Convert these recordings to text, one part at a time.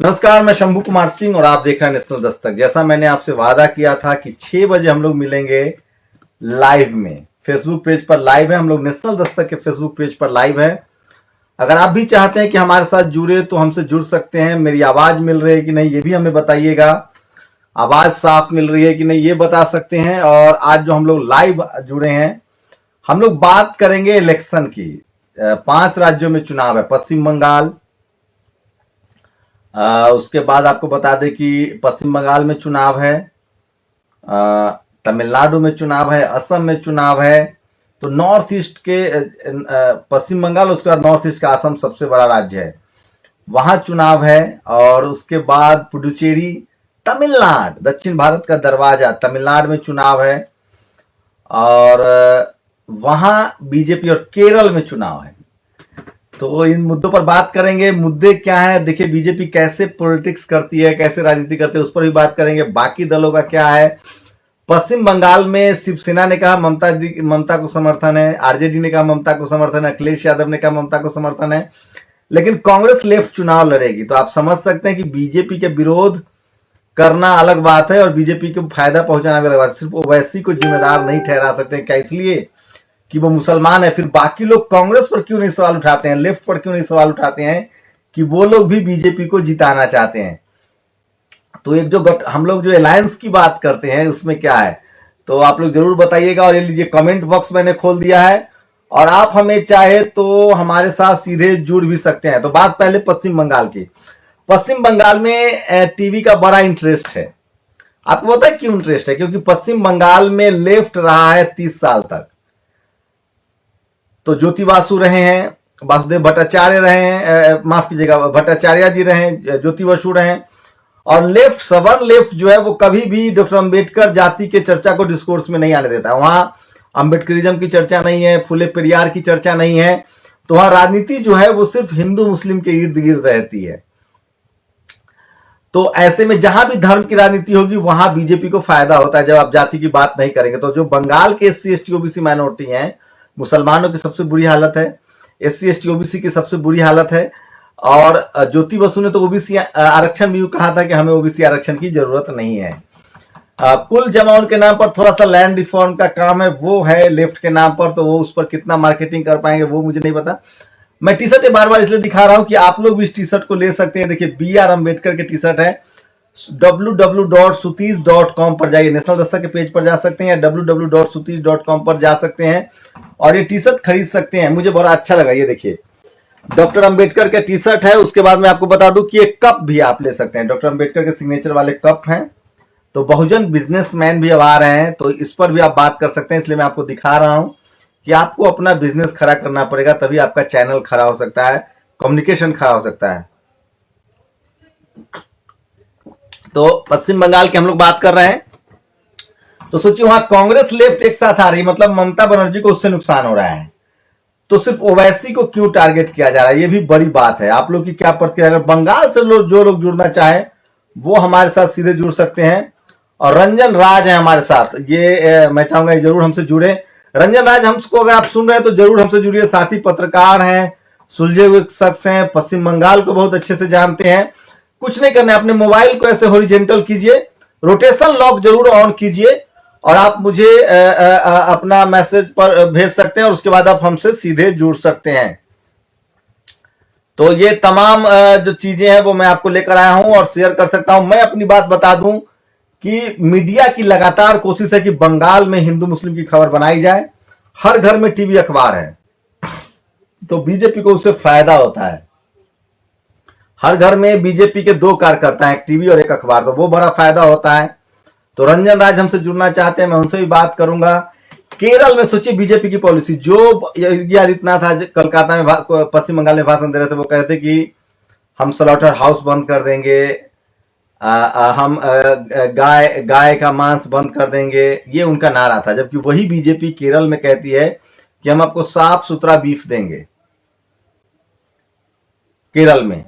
नमस्कार, मैं शंभू कुमार सिंह और आप देख रहे हैं नेशनल दस्तक। जैसा मैंने आपसे वादा किया था कि 6 बजे हम लोग मिलेंगे लाइव में, फेसबुक पेज पर लाइव है। हम लोग नेशनल दस्तक के फेसबुक पेज पर लाइव है। अगर आप भी चाहते हैं कि हमारे साथ जुड़े तो हमसे जुड़ सकते हैं। मेरी आवाज मिल रही है कि नहीं ये भी हमें बताइएगा। आवाज साफ मिल रही है कि नहीं ये बता सकते हैं। और आज जो हम लोग लाइव जुड़े हैं, हम लोग बात करेंगे इलेक्शन की। 5 राज्यों में चुनाव है। पश्चिम बंगाल, उसके बाद आपको बता दें कि पश्चिम बंगाल में चुनाव है, तमिलनाडु में चुनाव है, असम में चुनाव है। तो नॉर्थ ईस्ट के पश्चिम बंगाल, उसके बाद नॉर्थ ईस्ट का असम सबसे बड़ा राज्य है, वहां चुनाव है। और उसके बाद पुडुचेरी, तमिलनाडु, दक्षिण भारत का दरवाजा, तमिलनाडु में चुनाव है। और वहां बीजेपी, और केरल में चुनाव है। तो इन मुद्दों पर बात करेंगे। मुद्दे क्या है, देखिए बीजेपी कैसे पॉलिटिक्स करती है, कैसे राजनीति करती है, उस पर भी बात करेंगे। बाकी दलों का क्या है। पश्चिम बंगाल में शिवसेना ने कहा ममता को समर्थन है, आरजेडी ने कहा ममता को समर्थन है, अखिलेश यादव ने कहा ममता को समर्थन है, लेकिन कांग्रेस लेफ्ट चुनाव लड़ेगी। तो आप समझ सकते हैं कि बीजेपी के विरोध करना अलग बात है और बीजेपी को फायदा पहुंचाना भी अलग बात है। सिर्फ ओवैसी को जिम्मेदार नहीं ठहरा सकते। क्या इसलिए कि वो मुसलमान है? फिर बाकी लोग कांग्रेस पर क्यों नहीं सवाल उठाते हैं, लेफ्ट पर क्यों नहीं सवाल उठाते हैं कि वो लोग भी बीजेपी को जिताना चाहते हैं? तो एक जो हम लोग जो अलायंस की बात करते हैं उसमें क्या है, तो आप लोग जरूर बताइएगा। और ये लीजिए कमेंट बॉक्स मैंने खोल दिया है और आप हमें चाहे तो हमारे साथ सीधे जुड़ भी सकते हैं। तो बात पहले पश्चिम बंगाल की। पश्चिम बंगाल में टीवी का बड़ा इंटरेस्ट है। आपको पता है क्यों इंटरेस्ट है? क्योंकि पश्चिम बंगाल में लेफ्ट रहा है 30 साल तक। तो ज्योति बासु रहे हैं, वासुदेव भट्टाचार्य रहे हैं, माफ कीजिएगा भट्टाचार्य जी रहे हैं, ज्योति बसु रहे हैं। और लेफ्ट, सवर्न लेफ्ट जो है वो कभी भी डॉक्टर अंबेडकर जाति के चर्चा को डिस्कोर्स में नहीं आने देता है। वहां अंबेडकरिज्म की चर्चा नहीं है, फुले पेरियार की चर्चा नहीं है। तो वहां राजनीति जो है वो सिर्फ हिंदू मुस्लिम के इर्द गिर्द रहती है। तो ऐसे में जहां भी धर्म की राजनीति होगी वहां बीजेपी को फायदा होता है जब आप जाति की बात नहीं करेंगे। तो जो बंगाल के SC ST OBC माइनॉरिटी हैं, मुसलमानों की सबसे बुरी हालत है, SC ST OBC की सबसे बुरी हालत है। और ज्योति बसु ने तो OBC आरक्षण भी कहा था कि हमें OBC आरक्षण की जरूरत नहीं है। कुल जमाउन के नाम पर थोड़ा सा लैंड रिफॉर्म का काम है, वो है लेफ्ट के नाम पर। तो वो उस पर कितना मार्केटिंग कर पाएंगे वो मुझे नहीं पता। मैं टी शर्ट बार बार इसलिए दिखा रहा हूं कि आप लोग भी इस टी शर्ट को ले सकते हैं। देखिए BR अम्बेडकर के टी शर्ट है। www.sutis.com पर जाइए, नेशनल दस्तक के पेज पर जा सकते हैं, www.sutis.com पर जा सकते हैं और ये टी शर्ट खरीद सकते हैं। मुझे बड़ा अच्छा लगा। ये देखिए डॉक्टर अंबेडकर का टी शर्ट है। उसके बाद मैं आपको बता दूं कि एक कप भी आप ले सकते हैं, डॉक्टर अंबेडकर के सिग्नेचर वाले कप हैं। तो बहुजन बिजनेसमैन भी अब आ रहे हैं, तो इस पर भी आप बात कर सकते हैं। इसलिए मैं आपको दिखा रहा हूं कि आपको अपना बिजनेस खड़ा करना पड़ेगा, तभी आपका चैनल खड़ा हो सकता है, कम्युनिकेशन खड़ा हो सकता है। तो पश्चिम बंगाल की हम लोग बात कर रहे हैं। तो सोचिए वहां कांग्रेस लेफ्ट एक साथ आ रही, मतलब ममता बनर्जी को उससे नुकसान हो रहा है। तो सिर्फ ओवैसी को क्यों टारगेट किया जा रहा है, ये भी बड़ी बात है। आप लोग की क्या प्रतिक्रिया? अगर बंगाल से जो लोग जुड़ना चाहे वो हमारे साथ सीधे जुड़ सकते हैं। और रंजन राज है हमारे साथ, ये मैं चाहूंगा जरूर हमसे जुड़े। रंजन राज हमको अगर आप सुन रहे हैं तो जरूर हमसे जुड़िए। साथ ही पत्रकार हैं, सुलझे हुए शख्स हैं, पश्चिम बंगाल को बहुत अच्छे से जानते हैं। कुछ नहीं करना है, अपने मोबाइल को ऐसे हॉरिजॉन्टल कीजिए, रोटेशन लॉक जरूर ऑन कीजिए और आप मुझे अपना मैसेज पर भेज सकते हैं और उसके बाद आप हमसे सीधे जुड़ सकते हैं। तो ये तमाम जो चीजें हैं वो मैं आपको लेकर आया हूं और शेयर कर सकता हूं। मैं अपनी बात बता दूं कि मीडिया की लगातार कोशिश है कि बंगाल में हिंदू मुस्लिम की खबर बनाई जाए। हर घर में टीवी अखबार है, तो बीजेपी को उससे फायदा होता है। हर घर में बीजेपी के 2 कार्यकर्ता हैं, एक टीवी और एक अखबार, तो वो बड़ा फायदा होता है। तो रंजन राज हमसे जुड़ना चाहते हैं, मैं उनसे भी बात करूंगा। केरल में सोचिए बीजेपी की पॉलिसी, जो योगी आदित्यनाथ आज कोलकाता में पश्चिम बंगाल में भाषण दे रहे थे, वो कह रहे थे कि हम स्लॉटर हाउस बंद कर देंगे, हम गाय का मांस बंद कर देंगे, ये उनका नारा था। जबकि वही बीजेपी केरल में कहती है कि हम आपको साफ सुथरा बीफ देंगे केरल में।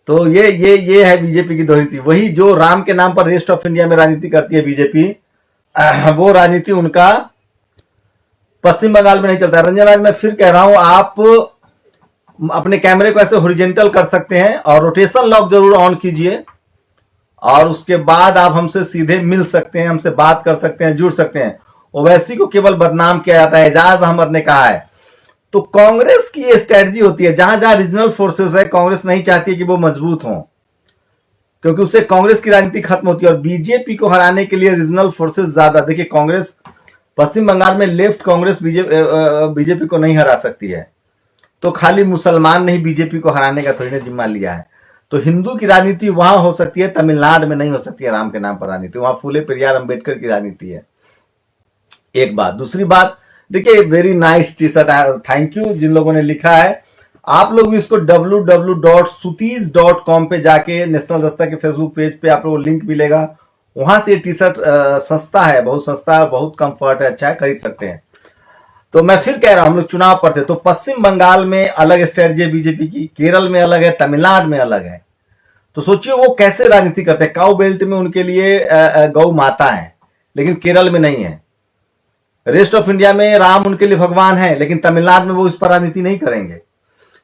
तो ये है बीजेपी की दोहरीती। वही जो राम के नाम पर रेस्ट ऑफ इंडिया में राजनीति करती है बीजेपी, वो राजनीति उनका पश्चिम बंगाल में नहीं चलता। रंजन राज, मैं फिर कह रहा हूं, आप अपने कैमरे को ऐसे हॉरिजेंटल कर सकते हैं और रोटेशन लॉक जरूर ऑन कीजिए, और उसके बाद आप हमसे सीधे मिल सकते हैं, हमसे बात कर सकते हैं, जुड़ सकते हैं। ओवैसी को केवल बदनाम किया जाता है, एजाज अहमद ने कहा है। तो कांग्रेस की ये स्ट्रेटजी होती है, जहां जहां रीजनल फोर्सेस है, कांग्रेस नहीं चाहती है कि वो मजबूत हों, क्योंकि उससे कांग्रेस की राजनीति खत्म होती है। और बीजेपी को हराने के लिए रीजनल फोर्सेस ज्यादा, देखिए कांग्रेस पश्चिम बंगाल में लेफ्ट कांग्रेस बीजेपी को नहीं हरा सकती है, तो खाली मुसलमान नहीं बीजेपी को हराने का थोड़ी ना जिम्मा लिया है। तो हिंदू की राजनीति वहां हो सकती है, तमिलनाडु में नहीं हो सकती है राम के नाम पर राजनीति, वहां फूले पेरियार अंबेडकर की राजनीति है। एक बात। दूसरी बात, देखिए very nice T shirt, thank you जिन लोगों ने लिखा है। आप लोग भी इसको www.sutis.com पे जाके, नेशनल दस्ता के फेसबुक पेज पे आप लोगों को लिंक मिलेगा, वहां से टी शर्ट सस्ता है, बहुत सस्ता है, बहुत कंफर्ट है, अच्छा है, खरीद सकते हैं। तो मैं फिर कह रहा हूं, हम लोग चुनाव पर थे, तो पश्चिम बंगाल में अलग स्ट्रेटजी है बीजेपी की, केरल में अलग है, तमिलनाडु में अलग है। तो सोचिए वो कैसे राजनीति करते हैं। काउ बेल्ट में उनके लिए गौ माता है, लेकिन केरल में नहीं है। रेस्ट ऑफ इंडिया में राम उनके लिए भगवान है, लेकिन तमिलनाडु में वो इस पर राजनीति नहीं करेंगे।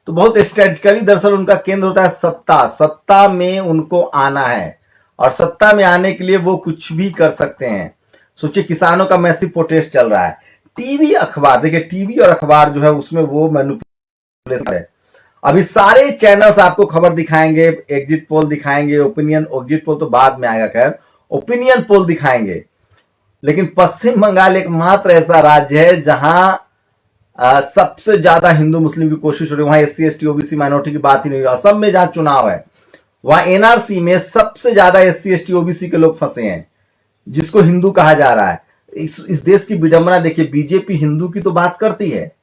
तो बहुत स्ट्रेटजिकली दरअसल उनका केंद्र होता है सत्ता, सत्ता में उनको आना है, और सत्ता में आने के लिए वो कुछ भी कर सकते हैं। सोचिए किसानों का मैसिव प्रोटेस्ट चल रहा है, टीवी अखबार, देखिए टीवी और अखबार जो है उसमें वो मैनिपुलेशन है। अभी सारे चैनल्स आपको खबर दिखाएंगे, एग्जिट पोल दिखाएंगे, ओपिनियन, एग्जिट पोल तो बाद में आएगा, खैर ओपिनियन पोल दिखाएंगे। लेकिन पश्चिम बंगाल एकमात्र ऐसा राज्य है जहां सबसे ज्यादा हिंदू मुस्लिम की कोशिश हो रही है, वहां SC ST OBC माइनॉरिटी की बात ही नहीं हुई। असम में जहां चुनाव है वहां NRC में सबसे ज्यादा SC ST OBC के लोग फंसे हैं, जिसको हिंदू कहा जा रहा है। इस देश की विडंबना देखिए, बीजेपी हिंदू की तो बात करती है,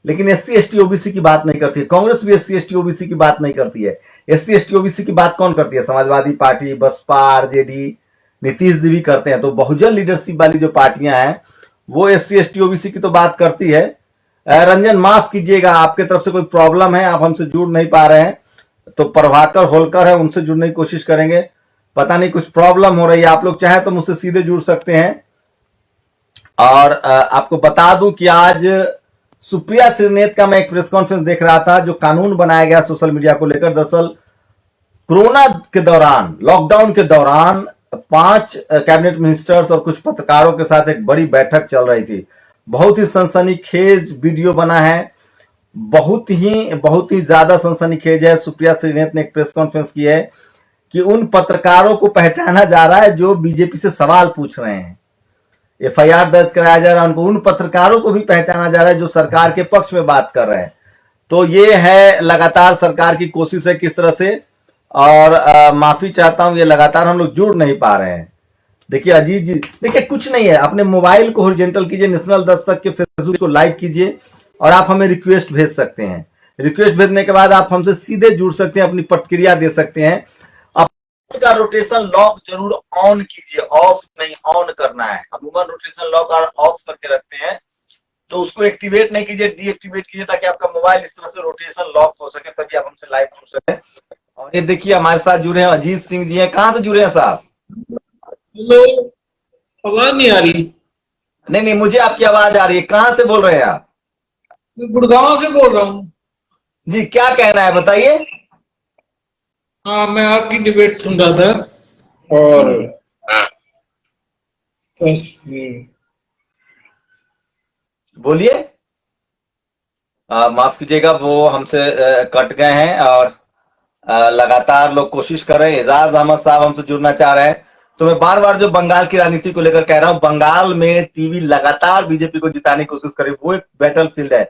लेकिन SC ST OBC की बात नहीं करती है। कांग्रेस भी SC ST OBC की बात नहीं करती है। SC ST OBC की बात कौन करती है? समाजवादी पार्टी, बसपा, RJD, नीतीश जी भी करते हैं। तो बहुजन लीडरशिप वाली जो पार्टियां हैं वो SC ST OBC की तो बात करती है। रंजन माफ कीजिएगा, आपके तरफ से कोई प्रॉब्लम है, आप हमसे जुड़ नहीं पा रहे हैं, तो प्रभाकर होलकर है, उनसे जुड़ने की कोशिश करेंगे। पता नहीं कुछ प्रॉब्लम हो रही है, आप लोग चाहे तो मुझसे सीधे जुड़ सकते हैं। और आपको बता दूं कि आज सुप्रिया श्रीनेत का मैं एक प्रेस कॉन्फ्रेंस देख रहा था, जो कानून बनाया गया सोशल मीडिया को लेकर। दरअसल कोरोना के दौरान, लॉकडाउन के दौरान 5 कैबिनेट मिनिस्टर्स और कुछ पत्रकारों के साथ एक बड़ी बैठक चल रही थी। बहुत ही सनसनीखेज वीडियो बना है, बहुत ही ज्यादा सनसनीखेज है। सुप्रिया श्रीनेत ने एक प्रेस कॉन्फ्रेंस की है कि उन पत्रकारों को पहचाना जा रहा है जो बीजेपी से सवाल पूछ रहे हैं, FIR दर्ज कराया जा रहा है उनको। उन पत्रकारों को भी पहचाना जा रहा है जो सरकार के पक्ष में बात कर रहे हैं। तो ये है लगातार सरकार की कोशिश है किस तरह से, और माफी चाहता हूं, ये लगातार हम लोग जुड़ नहीं पा रहे हैं। देखिए अजीत जी, देखिए कुछ नहीं है, अपने मोबाइल को हॉरिजॉन्टल कीजिए, नेशनल दस्तक के फेसबुक को लाइक कीजिए, और आप हमें रिक्वेस्ट भेज सकते हैं। रिक्वेस्ट भेजने के बाद आप हमसे सीधे जुड़ सकते हैं, अपनी प्रतिक्रिया दे सकते हैं। का रोटेशन लॉक जरूर ऑन कीजिए, ऑफ नहीं ऑन करना है। अमूमन रोटेशन लॉक ऑफ करके रखते हैं, तो उसको एक्टिवेट नहीं कीजिए, डीएक्टिवेट कीजिए, ताकि आपका मोबाइल इस तरह से रोटेशन लॉक हो सके, तभी आप हमसे लाइव जुड़ सके। और ये देखिए हमारे साथ जुड़े हैं अजीत सिंह जी हैं। कहाँ से जुड़े हैं साहब? हेलो, आवाज नहीं आ रही? नहीं, मुझे आपकी आवाज आ रही है। कहाँ से बोल रहे हैं आप? मैं गुड़गांव से बोल रहा हूँ जी, क्या कहना है बताइए। हाँ, मैं आपकी डिबेट सुन रहा था और बस बोलिए। माफ कीजिएगा, वो हमसे कट गए हैं, और लगातार लोग कोशिश कर रहे हैं। एजाज अहमद साहब हमसे जुड़ना चाह रहे हैं। तो मैं बार बार जो बंगाल की राजनीति को लेकर कह रहा हूं, बंगाल में टीवी लगातार बीजेपी को जिताने की कोशिश करे, वो एक बैटल फील्ड है।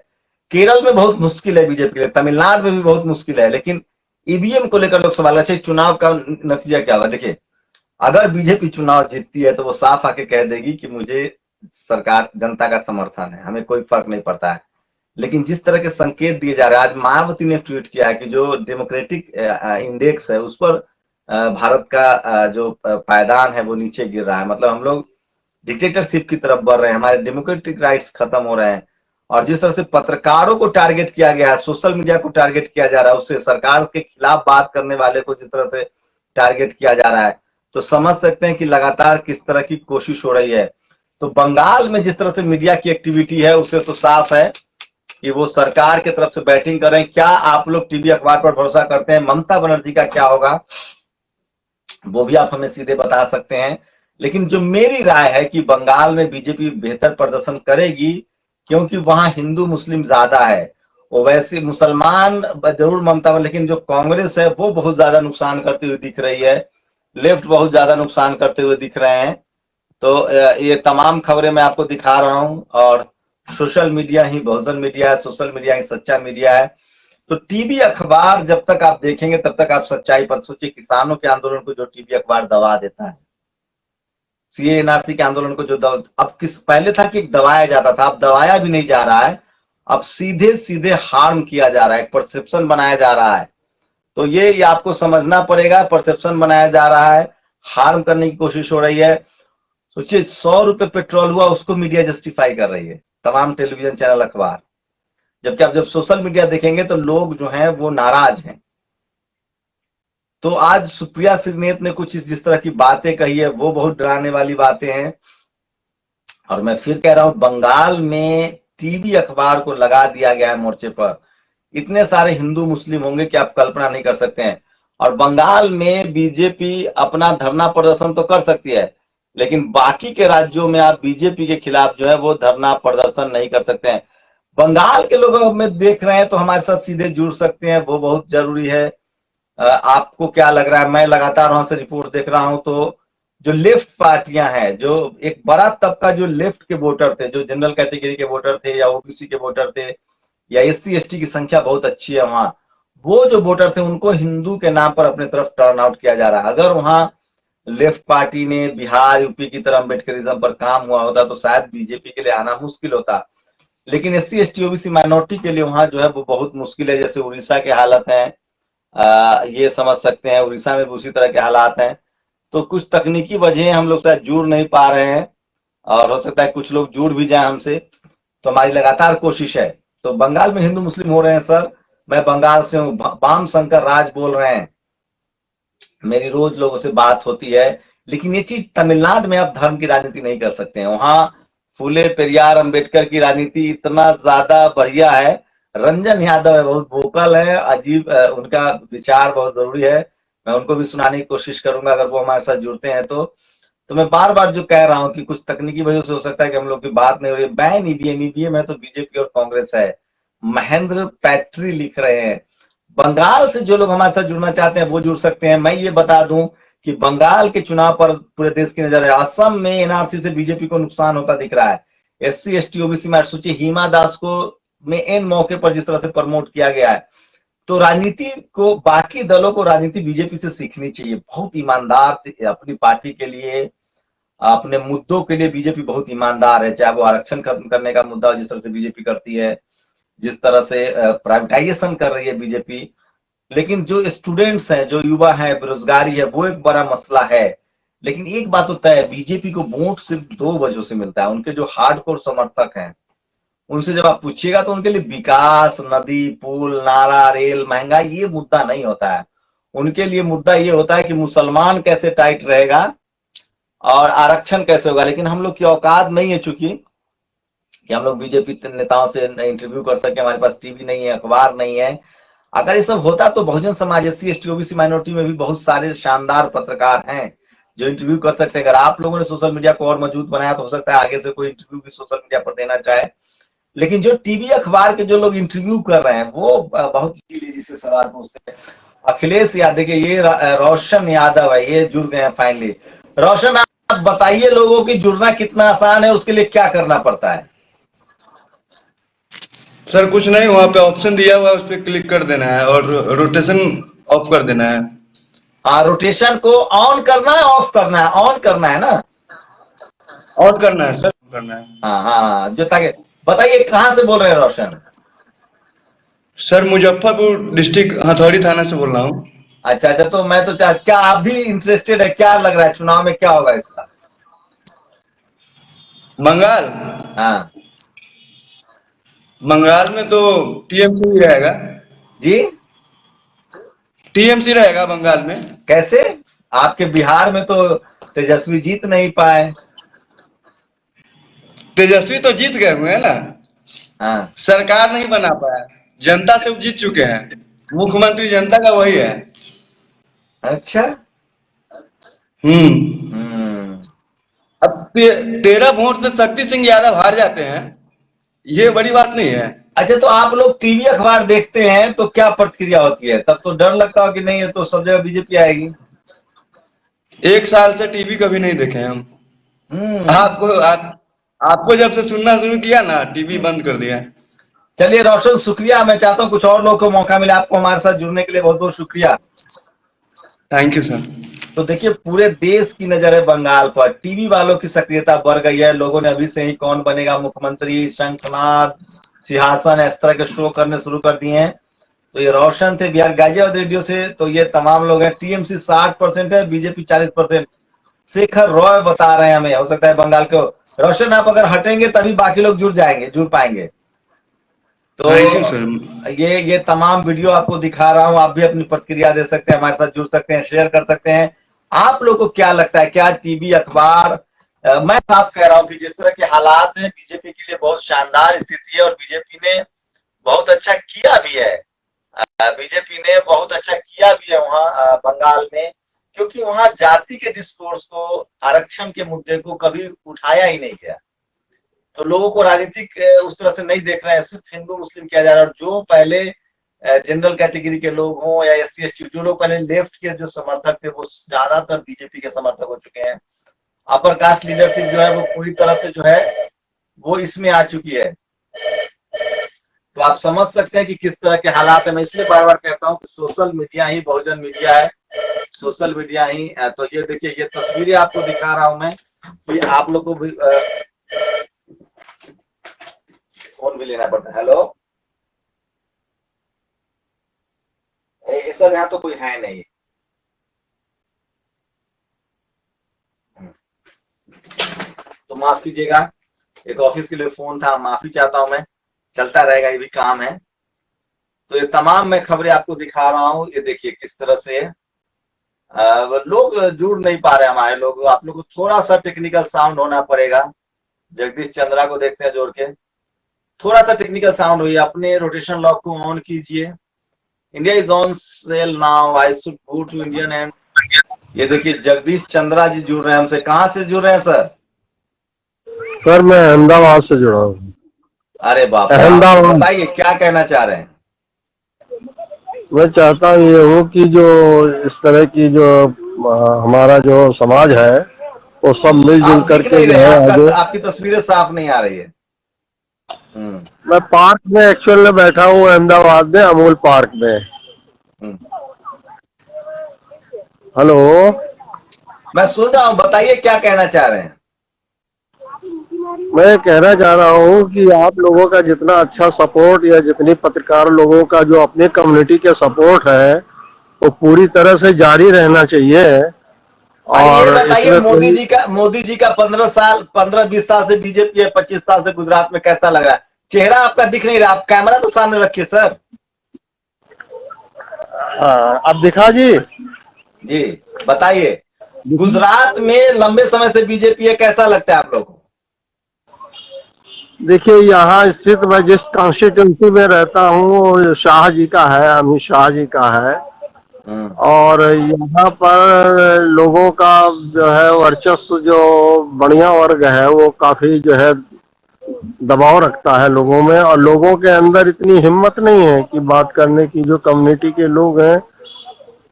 केरल में बहुत मुश्किल है बीजेपी के लिए, तमिलनाडु में भी बहुत मुश्किल है, लेकिन ईवीएम को लेकर लोग सवाल अच्छा चुनाव का नतीजा क्या होगा। देखिए अगर बीजेपी चुनाव जीतती है तो वो साफ आके कह देगी कि मुझे सरकार, जनता का समर्थन है, हमें कोई फर्क नहीं पड़ता है। लेकिन जिस तरह के संकेत दिए जा रहे हैं, आज मायावती ने ट्वीट किया है कि जो डेमोक्रेटिक इंडेक्स है उस पर भारत का जो पायदान है वो नीचे गिर रहा है। मतलब हम लोग डिक्टेटरशिप की तरफ बढ़ रहे हैं, हमारे डेमोक्रेटिक राइट्स खत्म हो रहे हैं। और जिस तरह से पत्रकारों को टारगेट किया गया है, सोशल मीडिया को टारगेट किया जा रहा है, उससे सरकार के खिलाफ बात करने वाले को जिस तरह से टारगेट किया जा रहा है, तो समझ सकते हैं कि लगातार किस तरह की कोशिश हो रही है। तो बंगाल में जिस तरह से मीडिया की एक्टिविटी है, उससे तो साफ है कि वो सरकार की तरफ से बैटिंग कर रहे हैं। क्या आप लोग टीवी अखबार पर भरोसा करते हैं? ममता बनर्जी का क्या होगा, वो भी आप हमें सीधे बता सकते हैं। लेकिन जो मेरी राय है कि बंगाल में बीजेपी बेहतर प्रदर्शन करेगी, क्योंकि वहां हिंदू मुस्लिम ज्यादा है। वो वैसे मुसलमान जरूर ममता, लेकिन जो कांग्रेस है वो बहुत ज्यादा नुकसान करती हुई दिख रही है, लेफ्ट बहुत ज्यादा नुकसान करते हुए दिख रहे हैं। तो ये तमाम खबरें मैं आपको दिखा रहा हूं, और सोशल मीडिया ही बहुजन मीडिया है, सोशल मीडिया ही सच्चा मीडिया है। तो टीवी अखबार जब तक आप देखेंगे तब तक आप सच्चाई पर सोचिए। किसानों के आंदोलन को जो टीवी अखबार दबा देता है, सीए एनआरसी के आंदोलन को जो अब किस पहले था कि दबाया जाता था, अब दबाया भी नहीं जा रहा है, अब सीधे सीधे हार्म किया जा रहा है, परसेप्शन बनाया जा रहा है। तो ये आपको समझना पड़ेगा, परसेप्शन बनाया जा रहा है, हार्म करने की कोशिश हो रही है। सोचिए 100 रुपए पेट्रोल हुआ, उसको मीडिया जस्टिफाई कर रही है, तमाम टेलीविजन चैनल अखबार। जबकि आप जब सोशल मीडिया देखेंगे तो लोग जो हैं वो नाराज हैं। तो आज सुप्रिया श्रीनेत ने कुछ जिस तरह की बातें कही है वो बहुत डराने वाली बातें हैं। और मैं फिर कह रहा हूं, बंगाल में टीवी अखबार को लगा दिया गया है मोर्चे पर। इतने सारे हिंदू मुस्लिम होंगे कि आप कल्पना नहीं कर सकते हैं। और बंगाल में बीजेपी अपना धरना प्रदर्शन तो कर सकती है, लेकिन बाकी के राज्यों में आप बीजेपी के खिलाफ जो है वो धरना प्रदर्शन नहीं कर सकते हैं। बंगाल के लोग हमें देख रहे हैं तो हमारे साथ सीधे जुड़ सकते हैं, वो बहुत जरूरी है। आपको क्या लग रहा है? मैं लगातार वहां से रिपोर्ट देख रहा हूं, तो जो लेफ्ट पार्टियां हैं, जो एक बड़ा तबका जो लेफ्ट के वोटर थे, जो जनरल कैटेगरी के वोटर थे या ओबीसी के वोटर थे या एससी एसटी की संख्या बहुत अच्छी है वहां, वो जो वोटर थे उनको हिंदू के नाम पर अपने तरफ टर्न आउट किया जा रहा है। अगर वहां लेफ्ट पार्टी ने बिहार यूपी की तरह अम्बेडकरिज्म पर काम हुआ होता तो शायद बीजेपी के लिए आना मुश्किल होता। लेकिन एससी एसटी ओबीसी माइनॉरिटी के लिए वहां जो है वो बहुत मुश्किल है। जैसे उड़ीसा के हालत है, ये समझ सकते हैं, उड़ीसा में भी उसी तरह के हालात हैं। तो कुछ तकनीकी वजह हम लोग शायद जुड़ नहीं पा रहे हैं, और हो सकता है कुछ लोग जुड़ भी जाए हमसे। तो हमारी लगातार कोशिश है। तो बंगाल में हिंदू मुस्लिम हो रहे हैं सर, मैं बंगाल से हूँ, बाम शंकर राज बोल रहे हैं, मेरी रोज लोगों से बात होती है। लेकिन ये चीज तमिलनाडु में आप धर्म की राजनीति नहीं कर सकते हैं। वहां फूले पेरियार अंबेडकर की राजनीति इतना ज्यादा बढ़िया है। रंजन यादव है, बहुत वोकल है, अजीब, उनका विचार बहुत जरूरी है। मैं उनको भी सुनाने की कोशिश करूंगा अगर वो हमारे साथ जुड़ते हैं तो मैं बार बार जो कह रहा हूं कि कुछ तकनीकी वजह से हो सकता है कि हम लोग की बात नहीं हो रही। बैन ईवीएम, ईवीएम है तो बीजेपी और कांग्रेस है। महेंद्र पैट्री लिख रहे हैं। बंगाल से जो लोग हमारे साथ जुड़ना चाहते हैं वो जुड़ सकते हैं। मैं ये बता दूं कि बंगाल के चुनाव पर पूरे देश की नजर है। असम में एनआरसी से बीजेपी को नुकसान होता दिख रहा है। एससी एसटी ओबीसी में सोचिए, हिमा दास को में इन मौके पर जिस तरह से प्रमोट किया गया है। तो राजनीति को, बाकी दलों को राजनीति बीजेपी से सीखनी चाहिए। बहुत ईमानदार, अपनी पार्टी के लिए, अपने मुद्दों के लिए बीजेपी बहुत ईमानदार है। चाहे वो आरक्षण खत्म करने का मुद्दा जिस तरह से बीजेपी करती है, जिस तरह से प्राइवेटाइजेशन कर रही है बीजेपी। लेकिन जो स्टूडेंट्स हैं, जो युवा हैं, बेरोजगारी है, वो एक बड़ा मसला है। लेकिन एक बात तो तय है, बीजेपी को वोट सिर्फ 2 वजहों से मिलता है। उनके जो हार्डकोर समर्थक हैं, उनसे जब आप पूछिएगा तो उनके लिए विकास, नदी, पुल, नाला, रेल, महंगाई ये मुद्दा नहीं होता है। उनके लिए मुद्दा ये होता है कि मुसलमान कैसे टाइट रहेगा और आरक्षण कैसे होगा। लेकिन हम लोग की औकात नहीं है, चूंकि कि हम लोग बीजेपी नेताओं से इंटरव्यू कर सके, हमारे पास टीवी नहीं है, अखबार नहीं है। अगर ये सब होता तो Bahujan Samaj, SC ST OBC minority में भी बहुत सारे शानदार पत्रकार हैं जो इंटरव्यू कर सकते हैं। अगर आप लोगों ने सोशल मीडिया को और मजबूत बनाया तो हो सकता है आगे से कोई इंटरव्यू भी सोशल मीडिया पर देना चाहे। लेकिन जो टीवी अखबार के जो लोग इंटरव्यू कर रहे हैं वो बहुत इजीली से सवाल पूछते हैं। अखिलेश यादव, देखिए ये रोशन यादव है, ये जुड़ गए हैं फाइनली। रोशन, आप बताइए लोगों की जुड़ना कितना आसान है, उसके लिए क्या करना पड़ता है? सर कुछ नहीं, वहां पे ऑप्शन दिया हुआ है, उस पर क्लिक कर देना है और रोटेशन ऑफ कर देना है। हाँ, रोटेशन को ऑन करना है, ऑफ करना है? ऑन करना है ना? ऑन करना है सर, करना है। हाँ हाँ, जो ताकि बताइए कहाँ से बोल रहे हैं रोशन? सर मुजफ्फरपुर डिस्ट्रिक्ट हथौड़ी थाना से बोल रहा हूँ। अच्छा अच्छा, तो मैं तो क्या आप भी इंटरेस्टेड है? क्या लग रहा है चुनाव में क्या होगा इसका? बंगाल, हाँ बंगाल में तो टीएमसी ही रहेगा। जी, टीएमसी रहेगा बंगाल में। कैसे? आपके बिहार में तो तेजस्वी जीत नहीं पाए। तेजस्वी तो जीत गए हुए हैं ना। हाँ, सरकार नहीं बना पाया, जनता से वो जीत चुके हैं, मुख्यमंत्री जनता का वही है। अच्छा। हम्म। हम्म। अब 13 वोट से शक्ति सिंह यादव हार जाते हैं, ये बड़ी बात नहीं है। अच्छा, तो आप लोग टीवी अखबार देखते हैं तो क्या प्रतिक्रिया होती है? तब तो डर लगता हो कि नहीं है तो सब जगह बीजेपी आएगी। 1 साल से टीवी कभी नहीं देखे हम। हम्म। आपको जब से सुनना शुरू किया ना, टीवी बंद कर दिया। चलिए रोशन, शुक्रिया। मैं चाहता हूँ कुछ और लोगों को मौका मिले। आपको हमारे साथ जुड़ने के लिए बहुत बहुत शुक्रिया। Thank you sir. तो देखिए, पूरे देश की नजर है बंगाल पर। टीवी वालों की सक्रियता बढ़ गई है। लोगों ने अभी से ही कौन बनेगा मुख्यमंत्री, शंखनाद, सिंहासन, इस तरह के शो करने शुरू कर दिए हैं। तो ये रोशन थे बिहार गाजियाबाद रेडियो से। तो ये तमाम लोग हैं। टीएमसी 60% है, बीजेपी 40%। शेखर रॉय बता रहे हैं हमें, हो सकता है बंगाल को। रोशन, आप अगर हटेंगे तभी बाकी लोग जुड़ जाएंगे, जुड़ पाएंगे। तो थैंक यू सर। ये तमाम वीडियो आपको दिखा रहा हूं। आप भी अपनी प्रतिक्रिया दे सकते हैं, हमारे साथ जुड़ सकते हैं, शेयर कर सकते हैं। आप लोगों को क्या लगता है, क्या टीवी अखबार, मैं साफ कह रहा हूं कि जिस तरह के हालात हैं, बीजेपी के लिए बहुत शानदार स्थिति है और बीजेपी ने बहुत अच्छा किया भी है। बीजेपी ने बहुत अच्छा किया भी है वहां बंगाल में, क्योंकि वहां जाति के डिस्कोर्स को, आरक्षण के मुद्दे को कभी उठाया ही नहीं गया। तो लोगों को राजनीतिक उस तरह से नहीं देख रहे हैं, सिर्फ हिंदू मुस्लिम किया जा रहा है। और जो पहले जनरल कैटेगरी के लोग हों या SC ST, जो लोग पहले लेफ्ट के जो समर्थक थे, वो ज्यादातर बीजेपी के समर्थक हो चुके हैं। अपर कास्ट लीडरशिप जो है वो पूरी तरह से जो है वो इसमें आ चुकी है। तो आप समझ सकते हैं कि किस तरह के हालात है। मैं इसलिए बार बार कहता हूँ कि सोशल मीडिया ही बहुजन मीडिया है। सोशल मीडिया ही। तो ये देखिए, ये तस्वीरें आपको दिखा रहा हूं मैं कि आप लोग को भी फोन भी लेना पड़ता है। हेलो, सर यहाँ तो कोई है नहीं। तो माफ कीजिएगा, एक ऑफिस के लिए फोन था, माफी चाहता हूं मैं। चलता रहेगा, ये भी काम है। तो ये तमाम मैं खबरें आपको दिखा रहा हूं। ये देखिए किस तरह से लोग जुड़ नहीं पा रहे हमारे लोग। आप लोग को थोड़ा सा टेक्निकल साउंड होना पड़ेगा। जगदीश चंद्रा को देखते हैं जोड़ के। थोड़ा सा टेक्निकल साउंड हुई। अपने रोटेशन लॉक को ऑन कीजिए। India is on sale now, I should go to Indian end. ये देखिए जगदीश चंद्रा जी जुड़ रहे हैं हमसे। कहाँ से जुड़ रहे हैं सर? सर मैं अहमदाबाद से जुड़ा हूँ। अरे बाप रे, अहमदाबाद। बताइए क्या कहना चाह रहे हैं? मैं चाहता हूँ ये हूँ कि जो इस तरह की जो हमारा जो समाज है वो सब मिलजुल आप दिख करके नहीं जो रहे, है आगे। आपकी तस्वीरें साफ नहीं आ रही है। मैं पार्क में एक्चुअल में बैठा हूँ अहमदाबाद में, अमूल पार्क में। हेलो, मैं सुन रहा हूँ, बताइए क्या कहना चाह रहे हैं? मैं कहना चाह रहा हूँ कि आप लोगों का जितना अच्छा सपोर्ट या जितनी पत्रकार लोगों का जो अपने कम्युनिटी के सपोर्ट है वो पूरी तरह से जारी रहना चाहिए। और ये और बताइए, इसमें मोदी जी का 15-20 साल से बीजेपी है, 25 साल से गुजरात में, कैसा लग रहा है? चेहरा आपका दिख नहीं रहा, आप कैमरा तो सामने रखिए सर। अब दिखा जी बताइए, गुजरात में लंबे समय से बीजेपी है, कैसा लगता है आप लोगों को? देखिए, यहाँ स्थित मैं जिस कॉन्स्टिट्यूंसी में रहता हूँ शाह जी का है, अमित शाह जी का है। और यहाँ पर लोगों का जो है वर्चस्व, जो बढ़िया वर्ग है वो काफी जो है दबाव रखता है लोगों में। और लोगों के अंदर इतनी हिम्मत नहीं है कि बात करने की। जो कम्युनिटी के लोग हैं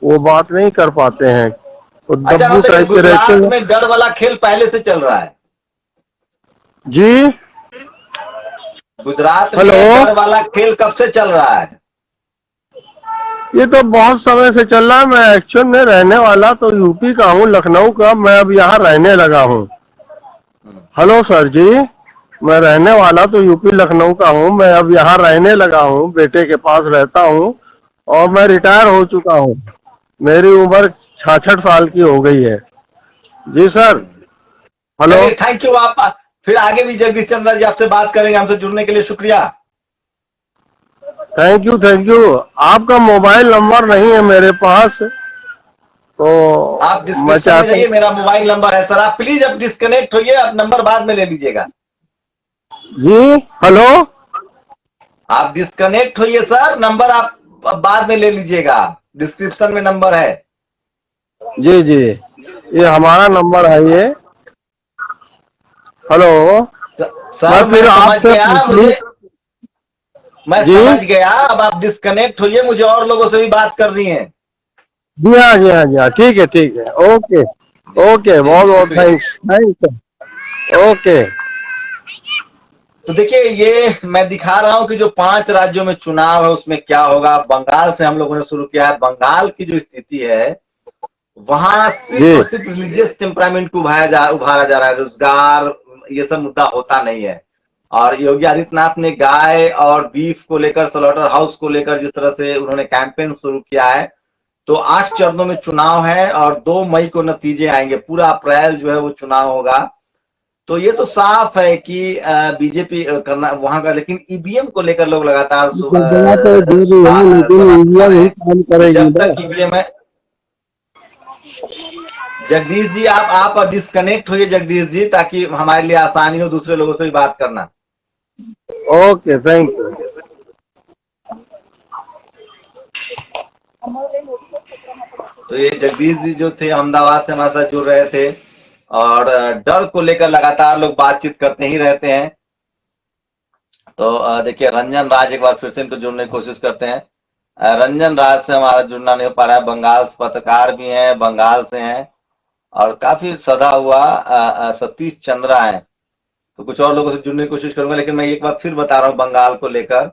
वो बात नहीं कर पाते हैं, वो अच्छा, दब्बू मतलब टाइप के गुजरात रहते हैं। में डर वाला खेल पहले से चल रहा है? जी गुजरात में हेलो, डर वाला खेल कब से चल रहा है? ये तो बहुत समय से चल रहा है। मैं एक्चुअल में रहने वाला तो यूपी का हूँ, लखनऊ का। मैं अब यहाँ रहने लगा हूँ। हेलो सर जी, मैं रहने वाला तो यूपी लखनऊ का हूँ। मैं अब यहाँ रहने लगा हूँ, बेटे के पास रहता हूँ और मैं रिटायर हो चुका हूँ। मेरी उम्र 66 साल की हो गई है। जी सर। Hello, thank you. आप फिर आगे भी जगदीश चंद्रा जी आपसे बात करेंगे। हमसे जुड़ने के लिए शुक्रिया। Thank you thank you. आपका मोबाइल नंबर नहीं है मेरे पास, तो आप मैं डिस्क्रिप्शन में चाहता जाइए, हूँ। मेरा मोबाइल नंबर है सर। आप प्लीज अब डिस्कनेक्ट होइए, अब नंबर बाद में ले लीजिएगा। जी हेलो, आप डिस्कनेक्ट होइए सर, नंबर आप बाद में ले लीजिएगा, डिस्क्रिप्शन में नंबर है। जी जी, ये हमारा नंबर है ये। हेलो, सर मैं मैं फिर समझ आपसे गया, मैं जी समझ गया, अब आप डिस्कनेक्ट होइए, मुझे और लोगों से भी बात करनी है। जी हाँ जी हाँ जी हाँ, ठीक है, ओके ओके, जी बहुत जी, बहुत शुक्रिया। Thanks, okay. तो देखिए, ये मैं दिखा रहा हूं कि जो 5 राज्यों में चुनाव है उसमें क्या होगा। बंगाल से हम लोगों ने शुरू किया है। बंगाल की जो स्थिति है, वहां सिर्फ जी और सिर्फ रिलीजियस टेम्परामेंट को उभारा जा रहा है, रोजगार ये सब मुद्दा होता नहीं है। और योगी आदित्यनाथ ने गाय और बीफ को लेकर, स्लॉटर हाउस को लेकर जिस तरह से उन्होंने कैंपेन शुरू किया है, तो 8 चरणों में चुनाव है और 2 मई को नतीजे आएंगे। पूरा अप्रैल जो है वो चुनाव होगा। तो ये तो साफ है कि बीजेपी करना वहां का, लेकिन ईवीएम को लेकर लोग लगातार जगह तो जो भी है, लेकिन सवाल उठा ईवीएम रहे ही हैं काम कि करेगी जब ना। तक ईवीएम है। जगदीश जी, आप डिस्कनेक्ट होइए जगदीश जी, ताकि हमारे लिए आसानी हो दूसरे लोगों से भी बात करना। Okay, thank you. तो ये जगदीश जी जो थे, अहमदाबाद से हमारे साथ जुड़ रहे थे, और डर को लेकर लगातार लोग बातचीत करते ही रहते हैं। तो देखिए, रंजन राज एक बार फिर से इनको जुड़ने की कोशिश करते हैं। रंजन राज से हमारा जुड़ना नहीं हो पा रहा है। बंगाल से पत्रकार भी हैं, बंगाल से हैं, और काफी सधा हुआ सतीश चंद्रा है। तो कुछ और लोगों से जुड़ने की कोशिश करूंगा, लेकिन मैं एक बार फिर बता रहा हूँ बंगाल को लेकर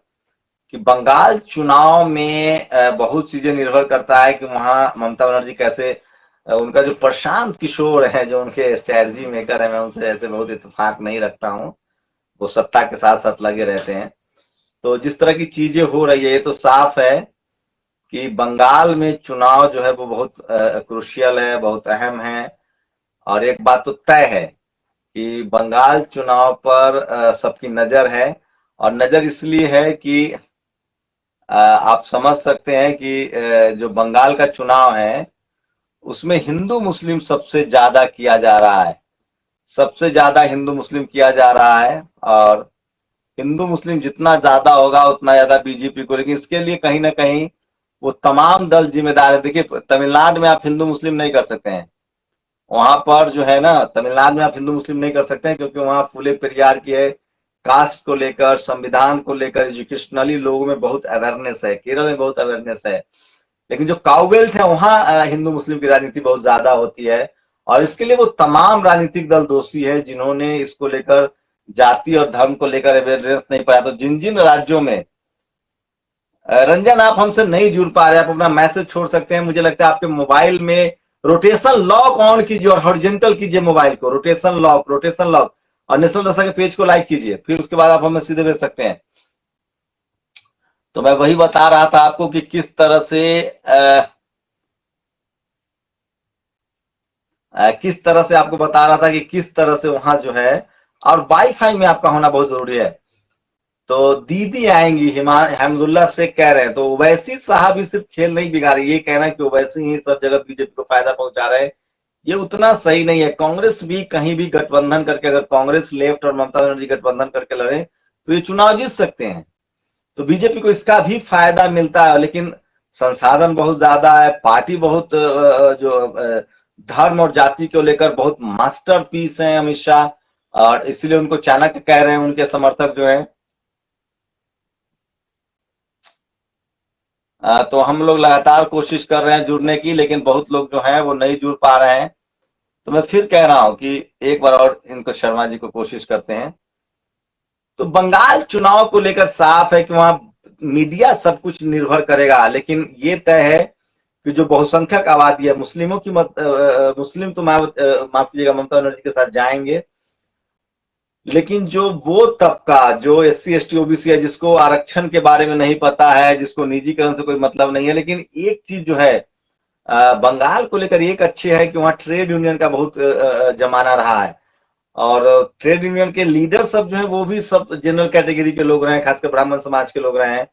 कि बंगाल चुनाव में बहुत चीजें निर्भर करता है कि वहां ममता बनर्जी कैसे, उनका जो प्रशांत किशोर है, जो उनके स्ट्रैटेजी मेकर है, मैं उनसे ऐसे बहुत इत्तेफाक नहीं रखता हूँ। वो सत्ता के साथ साथ लगे रहते हैं। तो जिस तरह की चीजें हो रही है, ये तो साफ है कि बंगाल में चुनाव जो है वो बहुत क्रुशियल है, बहुत अहम है। और एक बात तो तय है कि बंगाल चुनाव पर सबकी नजर है। और नजर इसलिए है कि आप समझ सकते हैं कि जो बंगाल का चुनाव है उसमें हिंदू मुस्लिम सबसे ज्यादा किया जा रहा है, सबसे ज्यादा हिंदू मुस्लिम किया जा रहा है। और हिंदू मुस्लिम जितना ज्यादा होगा उतना ज्यादा बीजेपी को, लेकिन इसके लिए कहीं ना कहीं वो तमाम दल जिम्मेदार है। देखिए, तमिलनाडु में आप हिंदू मुस्लिम नहीं कर सकते हैं। वहां पर जो है ना, तमिलनाडु में आप हिंदू मुस्लिम नहीं कर सकते हैं, क्योंकि वहां फूले पेरियार की है, कास्ट को लेकर, संविधान को लेकर, एजुकेशनली लोगों में बहुत अवेयरनेस है। केरल में बहुत अवेयरनेस है। लेकिन जो काउबेल्ट है वहां हिंदू मुस्लिम की राजनीति बहुत ज्यादा होती है। और इसके लिए वो तमाम राजनीतिक दल दोषी है जिन्होंने इसको लेकर, जाति और धर्म को लेकर अवेयरनेस नहीं पाया। तो जिन जिन राज्यों में, रंजन आप हमसे नहीं जुड़ पा रहे, आप अपना मैसेज छोड़ सकते हैं। मुझे लगता है आपके मोबाइल में रोटेशन लॉक ऑन कीजिए और हॉरिजॉन्टल कीजिए मोबाइल को, रोटेशन लॉक, और नेशनल दशा के पेज को लाइक कीजिए, फिर उसके बाद आप हमें सीधे भेज सकते हैं। तो मैं वही बता रहा था आपको कि किस तरह से किस तरह से आपको बता रहा था कि किस तरह से वहां जो है, और वाईफाई में आपका होना बहुत जरूरी है। तो दीदी आएंगी, हमदुल्ला शेख कह रहे हैं। तो ओवैसी साहब ही सिर्फ खेल नहीं बिगाड़ रहे, ये कहना है कि ओवैसी ही सब जगह बीजेपी को फायदा पहुंचा रहे हैं, ये उतना सही नहीं है। कांग्रेस भी कहीं भी गठबंधन करके, अगर कांग्रेस लेफ्ट और ममता बनर्जी गठबंधन करके लड़े तो ये चुनाव जीत सकते हैं। तो बीजेपी को इसका भी फायदा मिलता है, लेकिन संसाधन बहुत ज्यादा है। पार्टी बहुत धर्म और जाति को लेकर बहुत मास्टरपीस है अमित शाह, और इसीलिए उनको चाणक्य कह रहे हैं उनके समर्थक जो है। तो हम लोग लगातार कोशिश कर रहे हैं जुड़ने की, लेकिन बहुत लोग जो हैं वो नहीं जुड़ पा रहे हैं। तो मैं फिर कह रहा हूं कि एक बार और इनको, शर्मा जी को कोशिश करते हैं। तो बंगाल चुनाव को लेकर साफ है कि वहां मीडिया सब कुछ निर्भर करेगा, लेकिन ये तय है कि जो बहुसंख्यक आबादी है मुस्लिमों की मुस्लिम तो माफ कीजिएगा, ममता बनर्जी के साथ जाएंगे। लेकिन जो वो तबका जो SC ST OBC है, जिसको आरक्षण के बारे में नहीं पता है, जिसको निजीकरण से कोई मतलब नहीं है, लेकिन एक चीज जो है बंगाल को लेकर एक अच्छे है कि वहां ट्रेड यूनियन का बहुत जमाना रहा है। और ट्रेड यूनियन के लीडर सब जो है वो भी सब जनरल कैटेगरी के लोग रहे हैं, खासकर ब्राह्मण समाज के लोग रहे हैं।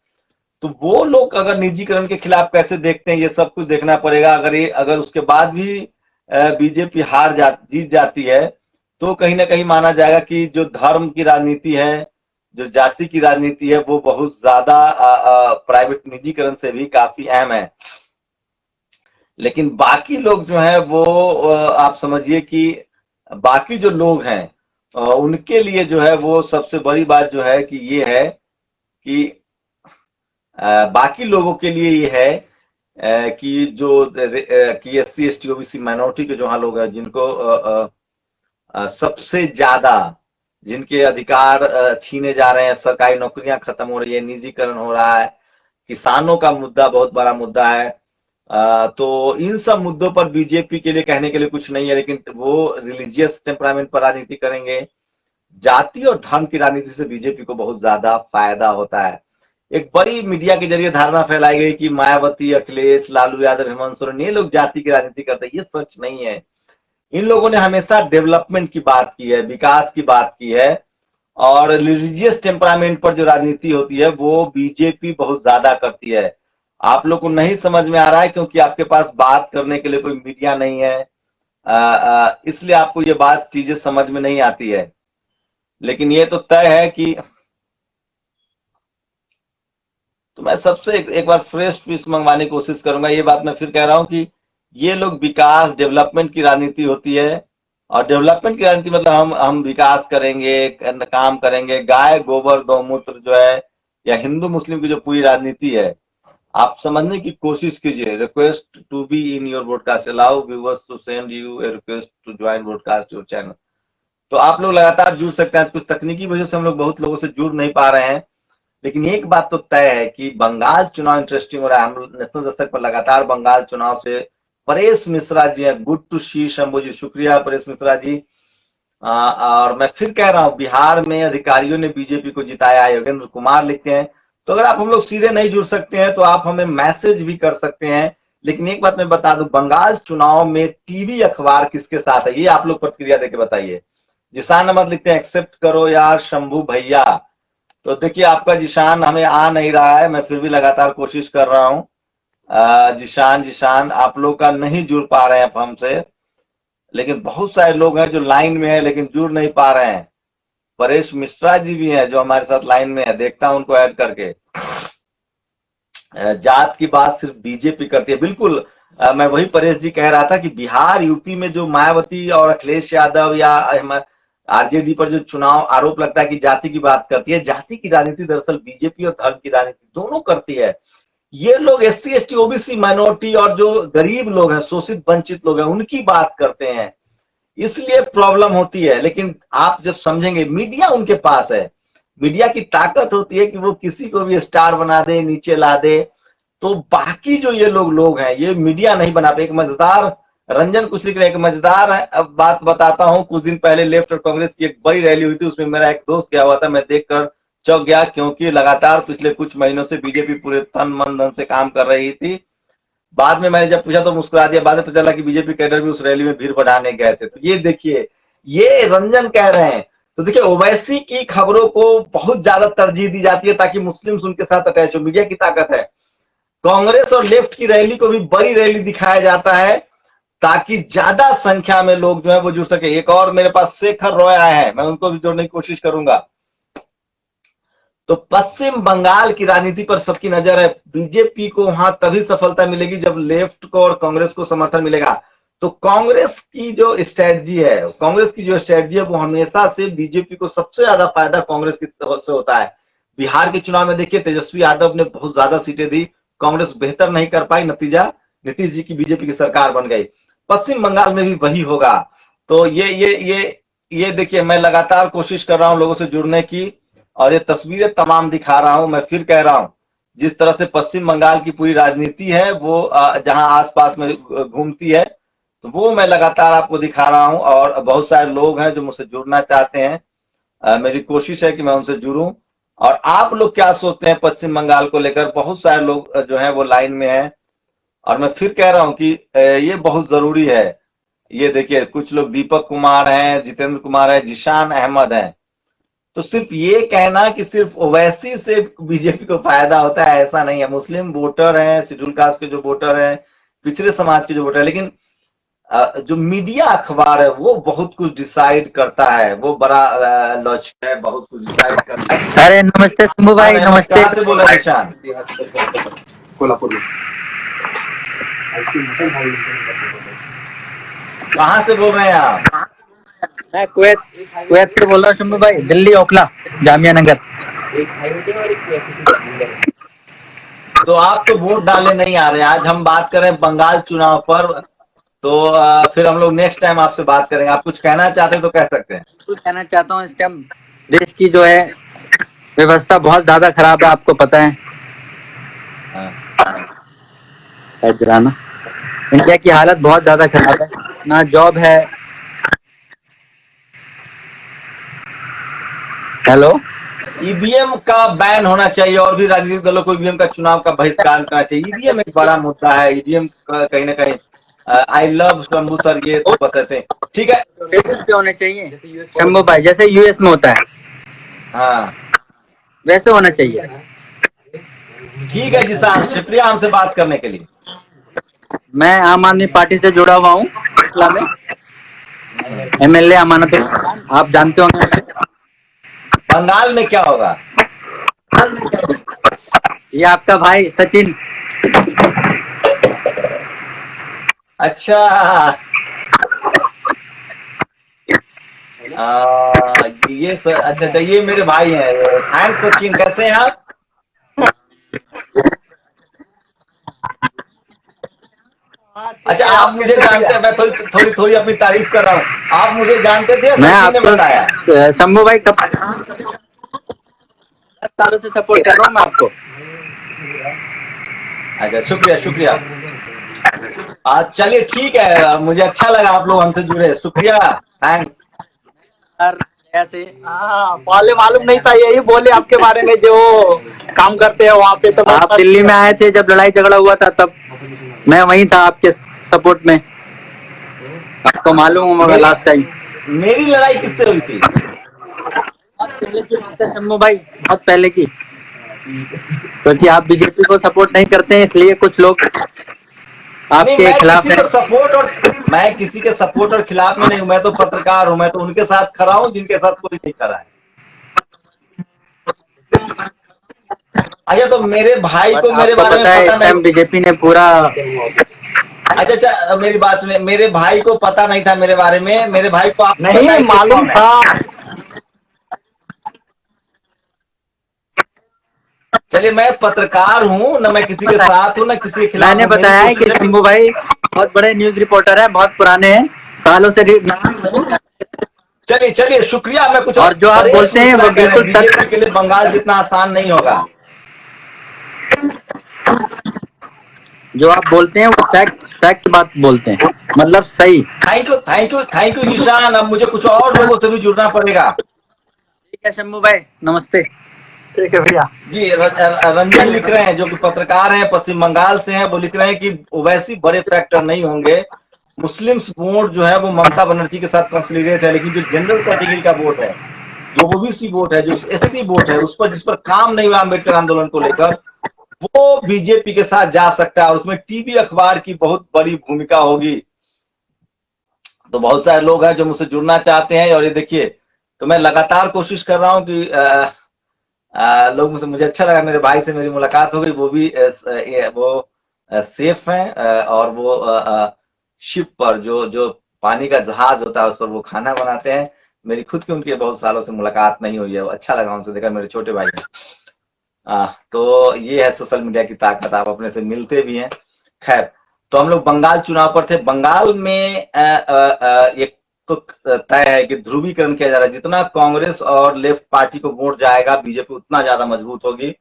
तो वो लोग अगर निजीकरण के खिलाफ कैसे देखते हैं, ये सब कुछ देखना पड़ेगा। अगर उसके बाद भी बीजेपी जीत जाती है, तो कहीं ना कहीं माना जाएगा कि जो धर्म की राजनीति है, जो जाति की राजनीति है वो बहुत ज्यादा प्राइवेट निजीकरण से भी काफी अहम है। लेकिन बाकी लोग जो है वो आप समझिए कि बाकी जो लोग हैं उनके लिए जो है वो सबसे बड़ी बात जो है कि ये है कि बाकी लोगों के लिए ये है कि जो कि SC ST OBC माइनॉरिटी के जो यहाँ लोग हैं जिनको सबसे ज्यादा जिनके अधिकार छीने जा रहे हैं, सरकारी नौकरियां खत्म हो रही है, निजीकरण हो रहा है, किसानों का मुद्दा बहुत बड़ा मुद्दा है। तो इन सब मुद्दों पर बीजेपी के लिए कहने के लिए कुछ नहीं है, लेकिन वो रिलीजियस टेम्परामेंट पर राजनीति करेंगे। जाति और धर्म की राजनीति से बीजेपी को बहुत ज्यादा फायदा होता है। एक बड़ी मीडिया के जरिए धारणा फैलाई गई कि मायावती, अखिलेश, लालू यादव, हेमंत सोरेन ये लोग जाति की राजनीति करते हैं। ये सच नहीं है। इन लोगों ने हमेशा डेवलपमेंट की बात की है, विकास की बात की है, और रिलीजियस टेम्परामेंट पर जो राजनीति होती है वो बीजेपी बहुत ज्यादा करती है। आप लोग को नहीं समझ में आ रहा है क्योंकि आपके पास बात करने के लिए कोई मीडिया नहीं है, इसलिए आपको ये बात चीजें समझ में नहीं आती है। लेकिन ये तो तय है कि तो मैं सबसे एक बार फ्रेश पीस मंगवाने की कोशिश करूंगा। ये बात मैं फिर कह रहा हूं कि ये लोग विकास डेवलपमेंट की राजनीति होती है, और डेवलपमेंट की राजनीति मतलब हम विकास करेंगे, काम करेंगे। गाय गोबर गौमूत्र जो है या हिंदू मुस्लिम की जो पूरी राजनीति है, आप समझने की कोशिश कीजिए। Request to be in your broadcast, allow viewers to send you a request to join broadcast your channel. तो आप लोग लगातार जुड़ सकते हैं। कुछ तकनीकी वजह से हम लोग बहुत लोगों से जुड़ नहीं पा रहे हैं, लेकिन एक बात तो तय है कि बंगाल चुनाव इंटरेस्टिंग हो रहा है। हम नेशनल दस्तक पर लगातार बंगाल चुनाव से परेश मिश्रा जी हैं, गुड टू सी शंभू जी, शुक्रिया परेश मिश्रा जी। और मैं फिर कह रहा हूं, बिहार में अधिकारियों ने बीजेपी को जिताया है। योगेंद्र कुमार लिखते हैं। तो अगर आप हम लोग सीधे नहीं जुड़ सकते हैं तो आप हमें मैसेज भी कर सकते हैं। लेकिन एक बात मैं बता दूं, बंगाल चुनाव में टीवी अखबार किसके साथ है, ये आप लोग प्रतिक्रिया देके बताइए। जिशान अहमद लिखते हैं, एक्सेप्ट करो यार शंभू भैया। तो देखिए आपका जिशान हमें आ नहीं रहा है, मैं फिर भी लगातार कोशिश कर रहा हूं। जिशान आप लोग का नहीं जुड़ पा रहे हैं हमसे, लेकिन बहुत सारे लोग हैं जो लाइन में है लेकिन जुड़ नहीं पा रहे हैं। परेश मिश्रा जी भी हैं जो हमारे साथ लाइन में है, देखता हूं उनको ऐड करके। जात की बात सिर्फ बीजेपी करती है, बिल्कुल। मैं वही परेश जी कह रहा था कि बिहार यूपी में जो मायावती और अखिलेश यादव या आरजेडी पर जो चुनाव आरोप लगता है कि जाति की बात करती है, जाति की राजनीति दरअसल बीजेपी और धर्म की राजनीति दोनों करती है। ये लोग SC ST OBC माइनॉरिटी और जो गरीब लोग हैं, शोषित वंचित लोग हैं, उनकी बात करते हैं, इसलिए प्रॉब्लम होती है। लेकिन आप जब समझेंगे, मीडिया उनके पास है, मीडिया की ताकत होती है कि वो किसी को भी स्टार बना दे, नीचे ला दे। तो बाकी जो ये लोग हैं, ये मीडिया नहीं बना पाए। एक मजेदार, रंजन कुछ लिख रहे हैं, एक मजेदार बात बताता हूं। कुछ दिन पहले लेफ्ट और कांग्रेस की एक बड़ी रैली हुई थी, उसमें मेरा एक दोस्त गया हुआ था। मैं देखकर चौंक गया, क्योंकि लगातार पिछले कुछ महीनों से बीजेपी पूरे तन मन धन से काम कर रही थी। बाद में मैंने जब पूछा तो मुस्कुरा दिया। बाद में पता चला कि बीजेपी कैडर भी उस रैली में भीड़ बढ़ाने गए थे। तो ये देखिए, ये रंजन कह रहे हैं। तो देखिए, ओवैसी की खबरों को बहुत ज्यादा तरजीह दी जाती है ताकि मुस्लिम्स उनके साथ अटैच हो। मीडिया की ताकत है। कांग्रेस और लेफ्ट की रैली को भी बड़ी रैली दिखाया जाता है ताकि ज्यादा संख्या में लोग जो है वो जुड़ सके। एक और मेरे पास शेखर रॉय आए हैं, मैं उनको भी जोड़ने की कोशिश करूंगा। तो पश्चिम बंगाल की राजनीति पर सबकी नजर है। बीजेपी को वहां तभी सफलता मिलेगी जब लेफ्ट को और कांग्रेस को समर्थन मिलेगा। तो कांग्रेस की जो स्ट्रेटजी है वो हमेशा से बीजेपी को सबसे ज्यादा फायदा कांग्रेस की तरफ से होता है। बिहार के चुनाव में देखिए, तेजस्वी यादव ने बहुत ज्यादा सीटें दी, कांग्रेस बेहतर नहीं कर पाई, नतीजा नीतीश जी की बीजेपी की सरकार बन गई। पश्चिम बंगाल में भी वही होगा। तो ये देखिए, मैं लगातार कोशिश कर रहा हूं लोगों से जुड़ने की, और ये तस्वीरें तमाम दिखा रहा हूं। मैं फिर कह रहा हूं, जिस तरह से पश्चिम बंगाल की पूरी राजनीति है वो जहां आसपास में घूमती है, तो वो मैं लगातार आपको दिखा रहा हूं। और बहुत सारे लोग हैं जो मुझसे जुड़ना चाहते हैं। मेरी कोशिश है कि मैं उनसे जुड़ूं। और आप लोग क्या सोचते हैं पश्चिम बंगाल को लेकर? बहुत सारे लोग जो है वो लाइन में हैं, और मैं फिर कह रहा हूं कि ये बहुत जरूरी है। ये देखिए, कुछ लोग दीपक कुमार हैं, जितेंद्र कुमार है, जिशान अहमद है। तो सिर्फ ये कहना कि सिर्फ ओवैसी से बीजेपी को फायदा होता है, ऐसा नहीं है। मुस्लिम वोटर हैं, शेड्यूल कास्ट के जो वोटर हैं, पिछड़े समाज के जो वोटर हैं, लेकिन जो मीडिया अखबार है वो बहुत कुछ डिसाइड करता है, वो बड़ा लॉजिक है, बहुत कुछ डिसाइड करता है। अरे नमस्ते शंभू भाई, कौन है? नमस्ते। कहाँ से बोल रहे हैं निशान? कोल्हापुर में। कहाँ से बोल रहे हैं आप? मैं कुवैत से बोल रहा हूँ शंभू भाई, दिल्ली ओखला जामिया नगर। तो आप तो वोट डाले नहीं आ रहे। आज हम बात करें बंगाल चुनाव पर, तो फिर हम लोग नेक्स्ट टाइम आपसे बात करेंगे। आप कुछ कहना चाहते हैं तो कह सकते हैं। कुछ कहना चाहता हूँ, इस टाइम देश की जो है व्यवस्था बहुत ज्यादा खराब है, आपको पता है। ना इंडिया की हालत बहुत ज्यादा खराब है, ना जॉब है। हेलो, ईवीएम का बैन होना चाहिए और भी राजनीतिक दलों को ईवीएम का चुनाव का बहिष्कार करना चाहिए। ईवीएम एक बड़ा मुद्दा है। ईवीएम कहीं ना कहीं आई लव शंभू सर, ये तो बताते हैं। ठीक है, पे होने चाहिए शंभू भाई, जैसे यूएस में होता है हाँ वैसे होना चाहिए। ठीक है जी साहब, शुक्रिया हमसे बात करने के लिए। मैं आम आदमी पार्टी से जुड़ा हुआ हूँ ओखला में, एमएलए अमानत, आप जानते होंगे। बंगाल में क्या होगा? ये आपका भाई सचिन। अच्छा, अच्छा, ये मेरे भाई हैं। थैंक्स सचिन, कैसे हैं आप? अच्छा, आप मुझे जानते हैं? मैं थोड़ी थोड़ी अपनी तारीफ कर रहा हूँ। आप मुझे जानते थे? मैं सचिन ने बताया। आपको शंभू भाई 10 सालों से सपोर्ट कर रहा हूँ मैं आपको। अच्छा, शुक्रिया शुक्रिया। चलिए ठीक है, मुझे अच्छा लगा आप लोग हमसे जुड़े। शुक्रिया, थैंक्स। ऐसे पहले मालूम नहीं था, यही बोले आपके बारे में जो काम करते हैं वहाँ पे। तो आप दिल्ली में आए थे जब लड़ाई झगड़ा हुआ था, तब मैं वहीं था आपके सपोर्ट में, आपको मालूम होगा लास्ट टाइम। मेरी लड़ाई किससे हुई थी? बहुत पहले की बात है शंभू भाई, बहुत पहले की। क्योंकि आप बीजेपी को सपोर्ट नहीं करते हैं, इसलिए कुछ लोग आपके खिलाफ है। सपोर्ट, और मैं किसी के सपोर्ट और खिलाफ में नहीं हूँ। मैं तो पत्रकार हूँ, मैं तो उनके साथ खड़ा हूँ जिनके साथ कोई नहीं खड़ा है। अच्छा, तो मेरे भाई को मेरे बारे में पता नहीं। बीजेपी ने पूरा, अच्छा, मेरी बात सुनिए। मेरे भाई को पता नहीं था मेरे बारे में। मेरे भाई को आप नहीं मालूम था। चलिए, मैं पत्रकार हूँ, न मैं किसी के साथ हूँ न किसी के खिलाफ। मैंने बताया है कि शंभू भाई बहुत बड़े न्यूज रिपोर्टर है, बहुत पुराने हैं, सालों से। चलिए शुक्रिया। मैं कुछ और जो आप बोलते हैं वो बिल्कुल बीजेपी के लिए बंगाल जितना आसान नहीं होगा। जो आप बोलते हैं वो फैक्ट बात बोलते हैं, मतलब सही। थैंक यू निशान। अब मुझे कुछ और लोगों से भी जुड़ना पड़ेगा। ठीक है शंभू भाई, नमस्ते। ठीक है भैया जी, रंजन लिख रहे हैं, जो कि पत्रकार हैं, पश्चिम बंगाल से हैं। वो लिख रहे हैं कि ओवैसी बड़े फैक्टर नहीं होंगे। मुस्लिम वोट जो है वो ममता बनर्जी के साथ कंसोलिडेट है, लेकिन जो जनरल कैटेगरी का वोट है, जो ओबीसी वोट है, जो एससी वोट है, उस पर जिस पर काम नहीं हुआ अम्बेडकर आंदोलन को लेकर, वो बीजेपी के साथ जा सकता है। और उसमें टीवी अखबार की बहुत बड़ी भूमिका होगी। तो बहुत सारे लोग हैं जो मुझसे जुड़ना चाहते हैं। और ये देखिए, तो मैं लगातार कोशिश कर रहा हूँ कि लोग मुझे अच्छा लगा, मेरे भाई से मेरी मुलाकात हो गई। वो भी वो सेफ हैं, और वो शिप पर जो पानी का जहाज होता है उस पर वो खाना बनाते हैं। मेरी खुद की उनके बहुत सालों से मुलाकात नहीं हुई है। अच्छा लगा उनसे देखा, मेरे छोटे भाई हैं। तो ये है सोशल मीडिया की ताकत, आप अपने से मिलते भी हैं। खैर, तो हम लोग बंगाल चुनाव पर थे। बंगाल में एक तो तय है कि ध्रुवीकरण किया जा रहा है। जितना कांग्रेस और लेफ्ट पार्टी को वोट जाएगा, बीजेपी उतना ज्यादा मजबूत होगी।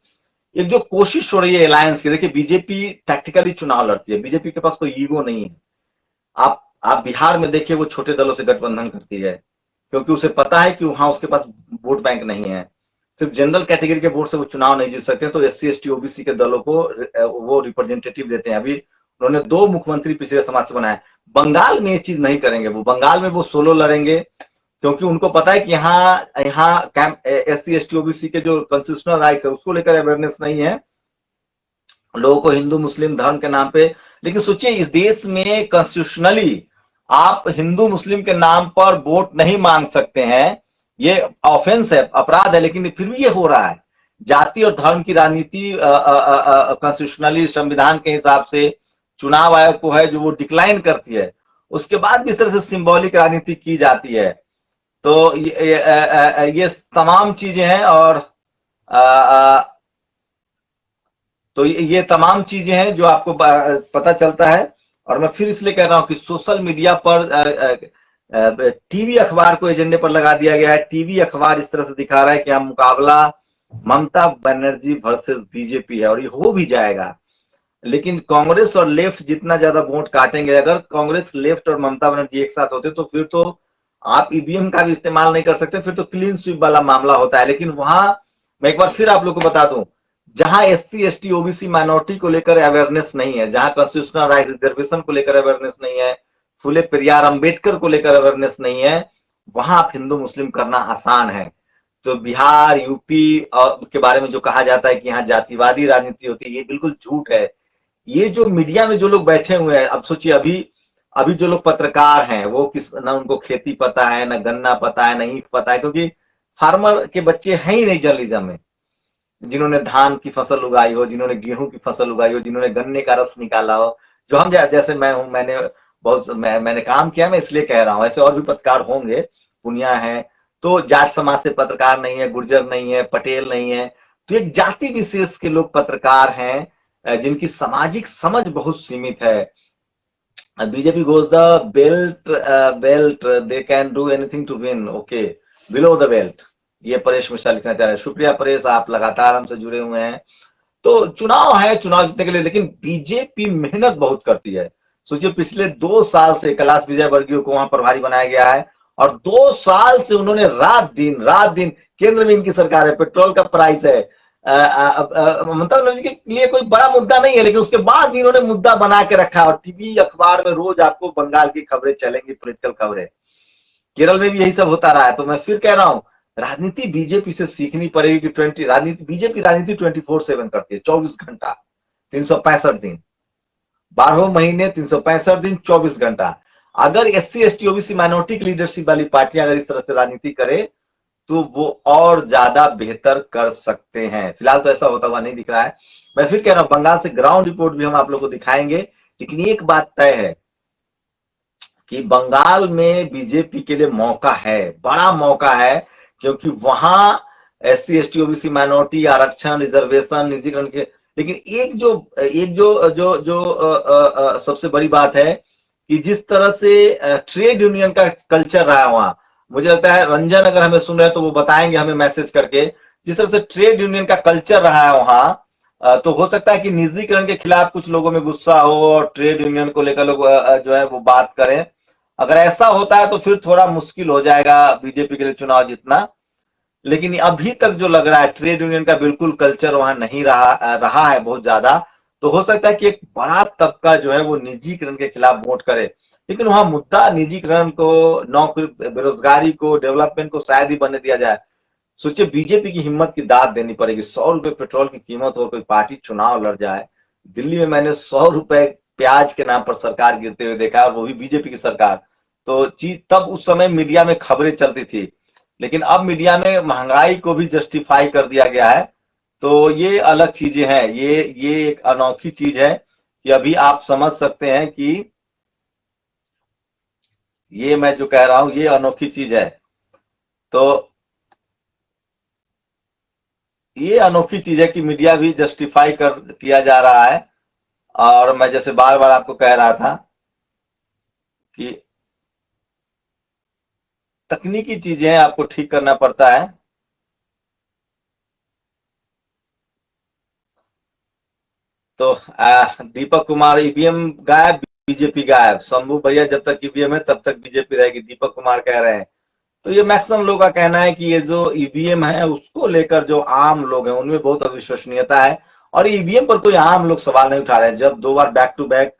एक जो कोशिश हो रही है अलायंस की, देखिए बीजेपी टैक्टिकली चुनाव लड़ती है। बीजेपी के पास कोई ईगो नहीं है। आप बिहार में देखिए, वो छोटे दलों से गठबंधन करती है, क्योंकि उसे पता है कि वहां उसके पास वोट बैंक नहीं है। सिर्फ जनरल कैटेगरी के वोट से वो चुनाव नहीं जीत सकते, तो SC ST OBC के दलों को वो रिप्रेजेंटेटिव देते हैं। अभी उन्होंने 2 मुख्यमंत्री पिछले समाज से बनाए। बंगाल में ये चीज नहीं करेंगे। वो बंगाल में वो सोलो लड़ेंगे, क्योंकि उनको पता है कि यहाँ SC ST OBC के जो कॉन्स्टिट्यूशनल राइट्स है उसको लेकर अवेयरनेस नहीं है लोगों को, हिंदू मुस्लिम धर्म के नाम पे। लेकिन सोचिए, इस देश में कॉन्स्टिट्यूशनली आप हिंदू मुस्लिम के नाम पर वोट नहीं मांग सकते हैं, ये ऑफेंस है, अपराध है, लेकिन फिर भी ये हो रहा है। जाति और धर्म की राजनीति कॉन्स्टिट्यूशनली संविधान के हिसाब से चुनाव आयोग को है जो वो डिक्लाइन करती है, उसके बाद भी इस तरह से सिंबॉलिक राजनीति की जाती है। तो ये तमाम चीजें हैं, और तो ये तमाम चीजें हैं जो आपको पता चलता है। और मैं फिर इसलिए कह रहा हूं कि सोशल मीडिया पर टीवी अखबार को एजेंडे पर लगा दिया गया है। टीवी अखबार इस तरह से दिखा रहा है कि हम मुकाबला ममता बनर्जी वर्सेस बीजेपी है, और ये हो भी जाएगा। लेकिन कांग्रेस और लेफ्ट जितना ज्यादा वोट काटेंगे, अगर कांग्रेस, लेफ्ट और ममता बनर्जी एक साथ होते तो फिर तो आप ईवीएम का भी इस्तेमाल नहीं कर सकते, फिर तो क्लीन स्वीप वाला मामला होता है। लेकिन वहां मैं एक बार फिर आप लोग को बता दूं, जहां एससी एसटी ओबीसी माइनॉरिटी को लेकर अवेयरनेस नहीं है, जहां कॉन्स्टिट्यूशनल राइट रिजर्वेशन को लेकर अवेयरनेस नहीं है, फुले पेरियार अंबेडकर को लेकर अवेयरनेस नहीं है, वहां आप हिंदू मुस्लिम करना आसान है। तो बिहार, यूपी के बारे में जो कहा जाता है कि यहाँ जातिवादी राजनीति होती है, ये बिल्कुल झूठ है। ये जो मीडिया में जो लोग बैठे हुए हैं, अब सोचिए अभी अभी जो लोग पत्रकार हैं वो किस ना उनको खेती पता है, ना गन्ना पता है, ना ईख पता है, क्योंकि फार्मर के बच्चे हैं ही नहीं जर्नलिज्म में, जिन्होंने धान की फसल उगाई हो, जिन्होंने गेहूं की फसल उगाई हो, जिन्होंने गन्ने का रस निकाला हो, जो हम जैसे मैं हूं, मैंने काम किया, मैं इसलिए कह रहा हूं। ऐसे और भी पत्रकार होंगे, पुनिया है, तो जाट समाज से पत्रकार नहीं है, गुर्जर नहीं है, पटेल नहीं है, तो एक जाति विशेष के लोग पत्रकार हैं जिनकी सामाजिक समझ बहुत सीमित है। BJP goes the belt they can do anything to win, okay, below the belt, ये परेश मिश्रा लिखना चाह रहे हैं। शुक्रिया परेश, आप लगातार हमसे जुड़े हुए हैं। तो चुनाव है, चुनाव जीतने के लिए, लेकिन बीजेपी मेहनत बहुत करती है। सोचिए पिछले 2 साल से कैलाश विजयवर्गीय को वहां प्रभारी बनाया गया है, और 2 साल से उन्होंने रात दिन केंद्र में इनकी सरकार है, पेट्रोल का प्राइस है, ममता बनर्जी के लिए कोई बड़ा मुद्दा नहीं है, लेकिन उसके बाद भी इन्होंने मुद्दा बना के रखा। और टीवी अखबार में रोज आपको बंगाल की खबरें चलेंगी, पॉलिटिकल खबरें, केरल में भी यही सब होता रहा है। तो मैं फिर कह रहा हूं, राजनीति बीजेपी से सीखनी पड़ेगी कि बीजेपी राजनीति 24/7 करती है, 24 घंटा, 365 दिन, 12 महीने, 365 दिन, 24 घंटा। अगर एससी एसटी ओबीसी माइनॉरिटी की लीडरशिप वाली पार्टियां अगर इस तरह से राजनीति करे तो वो और ज्यादा बेहतर कर सकते हैं। फिलहाल तो ऐसा होता हुआ नहीं दिख रहा है। मैं फिर कह रहा हूं, बंगाल से ग्राउंड रिपोर्ट भी हम आप लोग को दिखाएंगे, लेकिन एक बात तय है कि बंगाल में बीजेपी के लिए मौका है, बड़ा मौका है, क्योंकि वहां एससी एसटी ओबीसी माइनॉरिटी, आरक्षण, रिजर्वेशन, निजीकरण के, लेकिन एक जो सबसे बड़ी बात है कि जिस तरह से ट्रेड यूनियन का कल्चर रहा है वहां, मुझे लगता है रंजन अगर हमें सुन रहे हैं तो वो बताएंगे हमें मैसेज करके, जिस तरह से ट्रेड यूनियन का कल्चर रहा है वहां, तो हो सकता है कि निजीकरण के खिलाफ कुछ लोगों में गुस्सा हो और ट्रेड यूनियन को लेकर लोग जो है वो बात करें। अगर ऐसा होता है तो फिर थोड़ा मुश्किल हो जाएगा बीजेपी के लिए चुनाव जीतना। लेकिन अभी तक जो लग रहा है, ट्रेड यूनियन का बिल्कुल कल्चर वहां नहीं रहा है बहुत ज्यादा। तो हो सकता है कि एक बड़ा तबका जो है वो निजीकरण के खिलाफ वोट करे, लेकिन वहां मुद्दा निजीकरण को, नौकरी, बेरोजगारी को, डेवलपमेंट को शायद ही बनने दिया जाए। सोचिए बीजेपी की हिम्मत की दाद देनी पड़ेगी। 100 रुपए पेट्रोल की कीमत और कोई पार्टी चुनाव लड़ जाए। दिल्ली में मैंने 100 रुपए प्याज के नाम पर सरकार गिरते हुए देखा, और वो भी बीजेपी की सरकार। तो चीज तब उस समय मीडिया में खबरें चलती थी, लेकिन अब मीडिया में महंगाई को भी जस्टिफाई कर दिया गया है। तो ये अलग चीजें हैं, ये एक अनोखी चीज है कि अभी आप समझ सकते हैं कि ये मैं जो कह रहा हूं ये अनोखी चीज है। तो ये अनोखी चीज है कि मीडिया भी जस्टिफाई किया जा रहा है। और मैं जैसे बार बार आपको कह रहा था कि तकनीकी चीजें आपको ठीक करना पड़ता है। तो दीपक कुमार, ईवीएम गायब, बीजेपी गायब, शंभू भैया जब तक ईवीएम है तब तक बीजेपी रहेगी, दीपक कुमार कह रहे हैं। तो ये मैक्सिमम लोगों का कहना है कि ये जो ईवीएम है उसको लेकर जो आम लोग हैं उनमें बहुत अविश्वसनीयता है, और ईवीएम पर कोई आम लोग सवाल नहीं उठा रहे हैं। जब 2 बार बैक टू बैक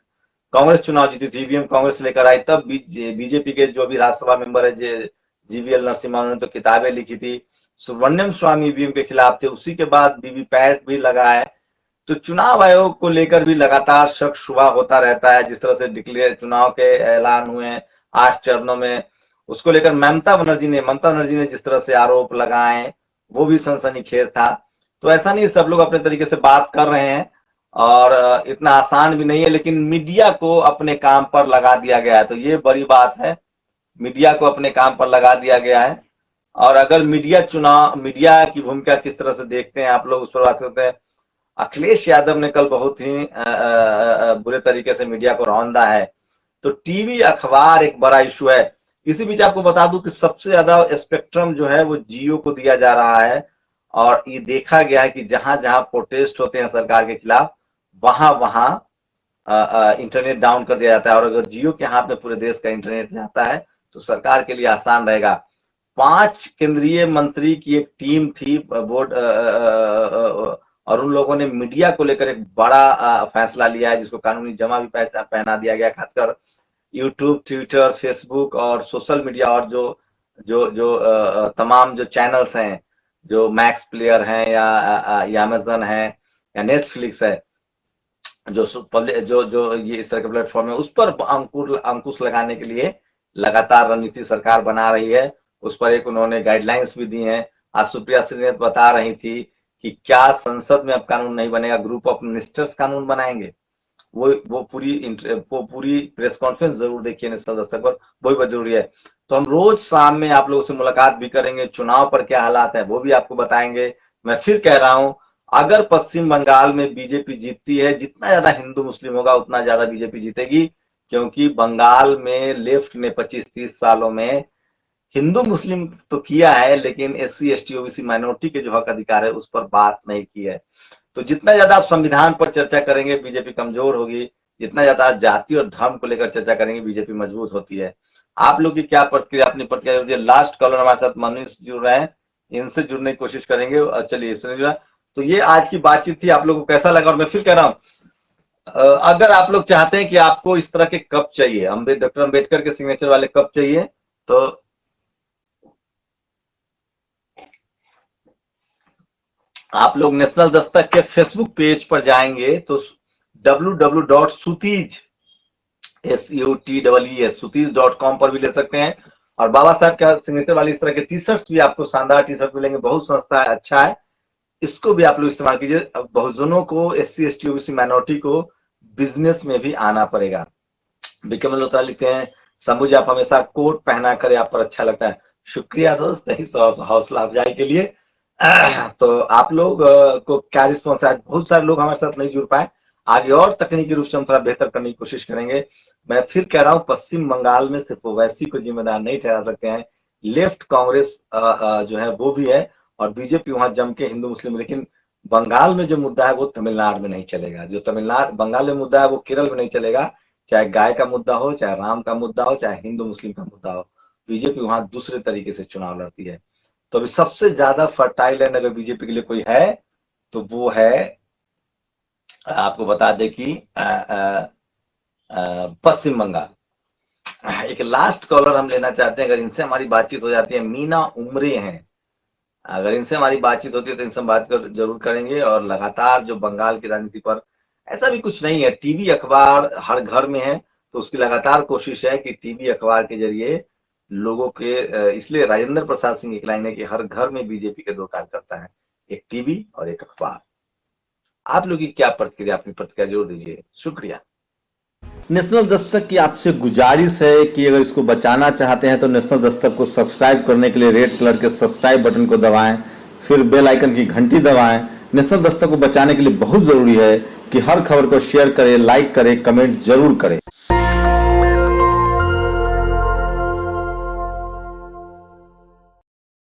कांग्रेस चुनाव जीती थी, ईवीएम कांग्रेस लेकर आई, तब बीजेपी के जो भी राज्यसभा मेंबर है जीवीएल नरसिम्हा, उन्होंने तो किताबें लिखी थी, सुब्रमण्यम स्वामी ईवीएम के खिलाफ थे। उसी के बाद वीवीपैट भी लगा है। तो चुनाव आयोग को लेकर भी लगातार शक शुबा होता रहता है। जिस तरह से डिक्लेयर चुनाव के ऐलान हुए हैं, 8 चरणों में, उसको लेकर ममता बनर्जी ने जिस तरह से आरोप लगाए वो भी सनसनीखेज था। तो ऐसा नहीं, सब लोग अपने तरीके से बात कर रहे हैं और इतना आसान भी नहीं है, लेकिन मीडिया को अपने काम पर लगा दिया गया है, तो ये बड़ी बात है, मीडिया को अपने काम पर लगा दिया गया है। और अगर मीडिया की भूमिका किस तरह से देखते हैं आप लोग, उस पर बात करते हैं। अखिलेश यादव ने कल बहुत ही बुरे तरीके से मीडिया को रौंदा है। तो टीवी अखबार एक बड़ा इशू है। इसी बीच आपको बता दूं कि सबसे ज्यादा स्पेक्ट्रम जो है वो जियो को दिया जा रहा है, और ये देखा गया है कि जहां जहां प्रोटेस्ट होते हैं सरकार के खिलाफ, वहां वहां इंटरनेट डाउन कर दिया जाता है। और अगर जियो के हाथ में पूरे देश का इंटरनेट जाता है तो सरकार के लिए आसान रहेगा। 5 केंद्रीय मंत्री की एक टीम थी बोर्ड, और उन लोगों ने मीडिया को लेकर एक बड़ा फैसला लिया है, जिसको कानूनी जमा भी पहना दिया गया। खासकर यूट्यूब, ट्विटर, फेसबुक और सोशल मीडिया और जो तमाम जो चैनल्स हैं, जो मैक्स प्लेयर हैं या अमेजन है या नेटफ्लिक्स है, जो ये इस तरह के प्लेटफॉर्म है, उस पर अंकुश लगाने के लिए लगातार रणनीति सरकार बना रही है। उस पर एक उन्होंने गाइडलाइंस भी दी हैं। आज सुप्रिया श्रीनेत बता रही थी कि क्या संसद में अब कानून नहीं बनेगा, ग्रुप ऑफ मिनिस्टर्स कानून बनाएंगे। वो पूरी प्रेस कॉन्फ्रेंस जरूर देखिए नेशनल दस्तक पर, वो भी जरूरी है। तो हम रोज शाम में आप लोगों से मुलाकात भी करेंगे, चुनाव पर क्या हालात है वो भी आपको बताएंगे। मैं फिर कह रहा हूं, अगर पश्चिम बंगाल में बीजेपी जीतती है, जितना ज्यादा हिंदू मुस्लिम होगा उतना ज्यादा बीजेपी जीतेगी, क्योंकि बंगाल में लेफ्ट ने 25-30 सालों में हिंदू मुस्लिम तो किया है, लेकिन SC ST OBC माइनॉरिटी के जो हक अधिकार है उस पर बात नहीं की है। तो जितना ज्यादा आप संविधान पर चर्चा करेंगे बीजेपी कमजोर होगी, जितना ज्यादा जाति और धर्म को लेकर चर्चा करेंगे बीजेपी मजबूत होती है। आप लोग की क्या प्रतिक्रिया, अपनी प्रतिक्रिया। लास्ट कॉलर हमारे साथ मनीष जुड़ रहे हैं, इनसे जुड़ने की कोशिश करेंगे। चलिए जुड़ा। तो ये आज की बातचीत थी, आप लोगों को कैसा लगा। और मैं फिर कह रहा हूं, अगर आप लोग चाहते हैं कि आपको इस तरह के कप चाहिए, डॉक्टर अम्बेडकर के सिग्नेचर वाले कप चाहिए, तो आप लोग नेशनल दस्तक के फेसबुक पेज पर जाएंगे तो www.sutiz SUTEES.com पर भी ले सकते हैं। और बाबा साहब का सिग्नेचर वाली इस तरह के टी शर्ट्स भी आपको शानदार टी शर्ट मिलेंगे, बहुत सस्ता है, अच्छा है, इसको भी आप लोग इस्तेमाल कीजिए। बहुजनों को, SC ST OBC माइनॉरिटी को बिजनेस में भी आना पड़ेगा। बिकम मल्होत्रा लिखते हैं, शंभू जी आप हमेशा कोट पहना करे, आप पर अच्छा लगता है। शुक्रिया दोस्त, हौसला अफजाई के लिए। तो आप लोग को क्या रिस्पॉन्स है? बहुत सारे लोग हमारे साथ नहीं जुड़ पाए, आगे और तकनीकी रूप से हम थोड़ा बेहतर करने की कोशिश करेंगे। मैं फिर कह रहा हूं, पश्चिम बंगाल में सिर्फ ओवैसी को जिम्मेदार नहीं ठहरा सकते हैं, लेफ्ट कांग्रेस जो है वो भी है, और बीजेपी वहां जम के हिंदू मुस्लिम। लेकिन बंगाल में जो मुद्दा है वो तमिलनाडु में नहीं चलेगा, जो बंगाल में मुद्दा है वो केरल में नहीं चलेगा, चाहे गाय का मुद्दा हो, चाहे राम का मुद्दा हो, चाहे हिंदू मुस्लिम का मुद्दा हो। बीजेपी वहां दूसरे तरीके से चुनाव लड़ती है। तो अभी सबसे ज्यादा फर्टाइल लैंड अगर बीजेपी के लिए कोई है तो वो है, आपको बता दें कि पश्चिम बंगाल। एक लास्ट कॉलर हम लेना चाहते हैं, अगर इनसे हमारी बातचीत हो जाती है। मीना उमरे हैं, अगर इनसे हमारी बातचीत होती है तो इनसे हम बात जरूर करेंगे। और लगातार जो बंगाल की राजनीति पर, ऐसा भी कुछ नहीं है, टीवी अखबार हर घर में है, तो उसकी लगातार कोशिश है कि टीवी अखबार के जरिए लोगों के, इसलिए राजेंद्र प्रसाद सिंह एक लाइन है कि हर घर में बीजेपी के 2 कार्यकर्ता है, एक टीवी और एक अखबार। आप लोग की क्या प्रतिक्रिया, अपनी प्रतिक्रिया जोड़ दीजिए। शुक्रिया। नेशनल दस्तक की आपसे गुजारिश है कि अगर इसको बचाना चाहते हैं तो नेशनल दस्तक को सब्सक्राइब करने के लिए रेड कलर के सब्सक्राइब बटन को दबाएं, फिर बेल आइकन की घंटी दबाएं। नेशनल दस्तक को बचाने के लिए बहुत जरूरी है कि हर खबर को शेयर करें, लाइक करें, कमेंट जरूर करें।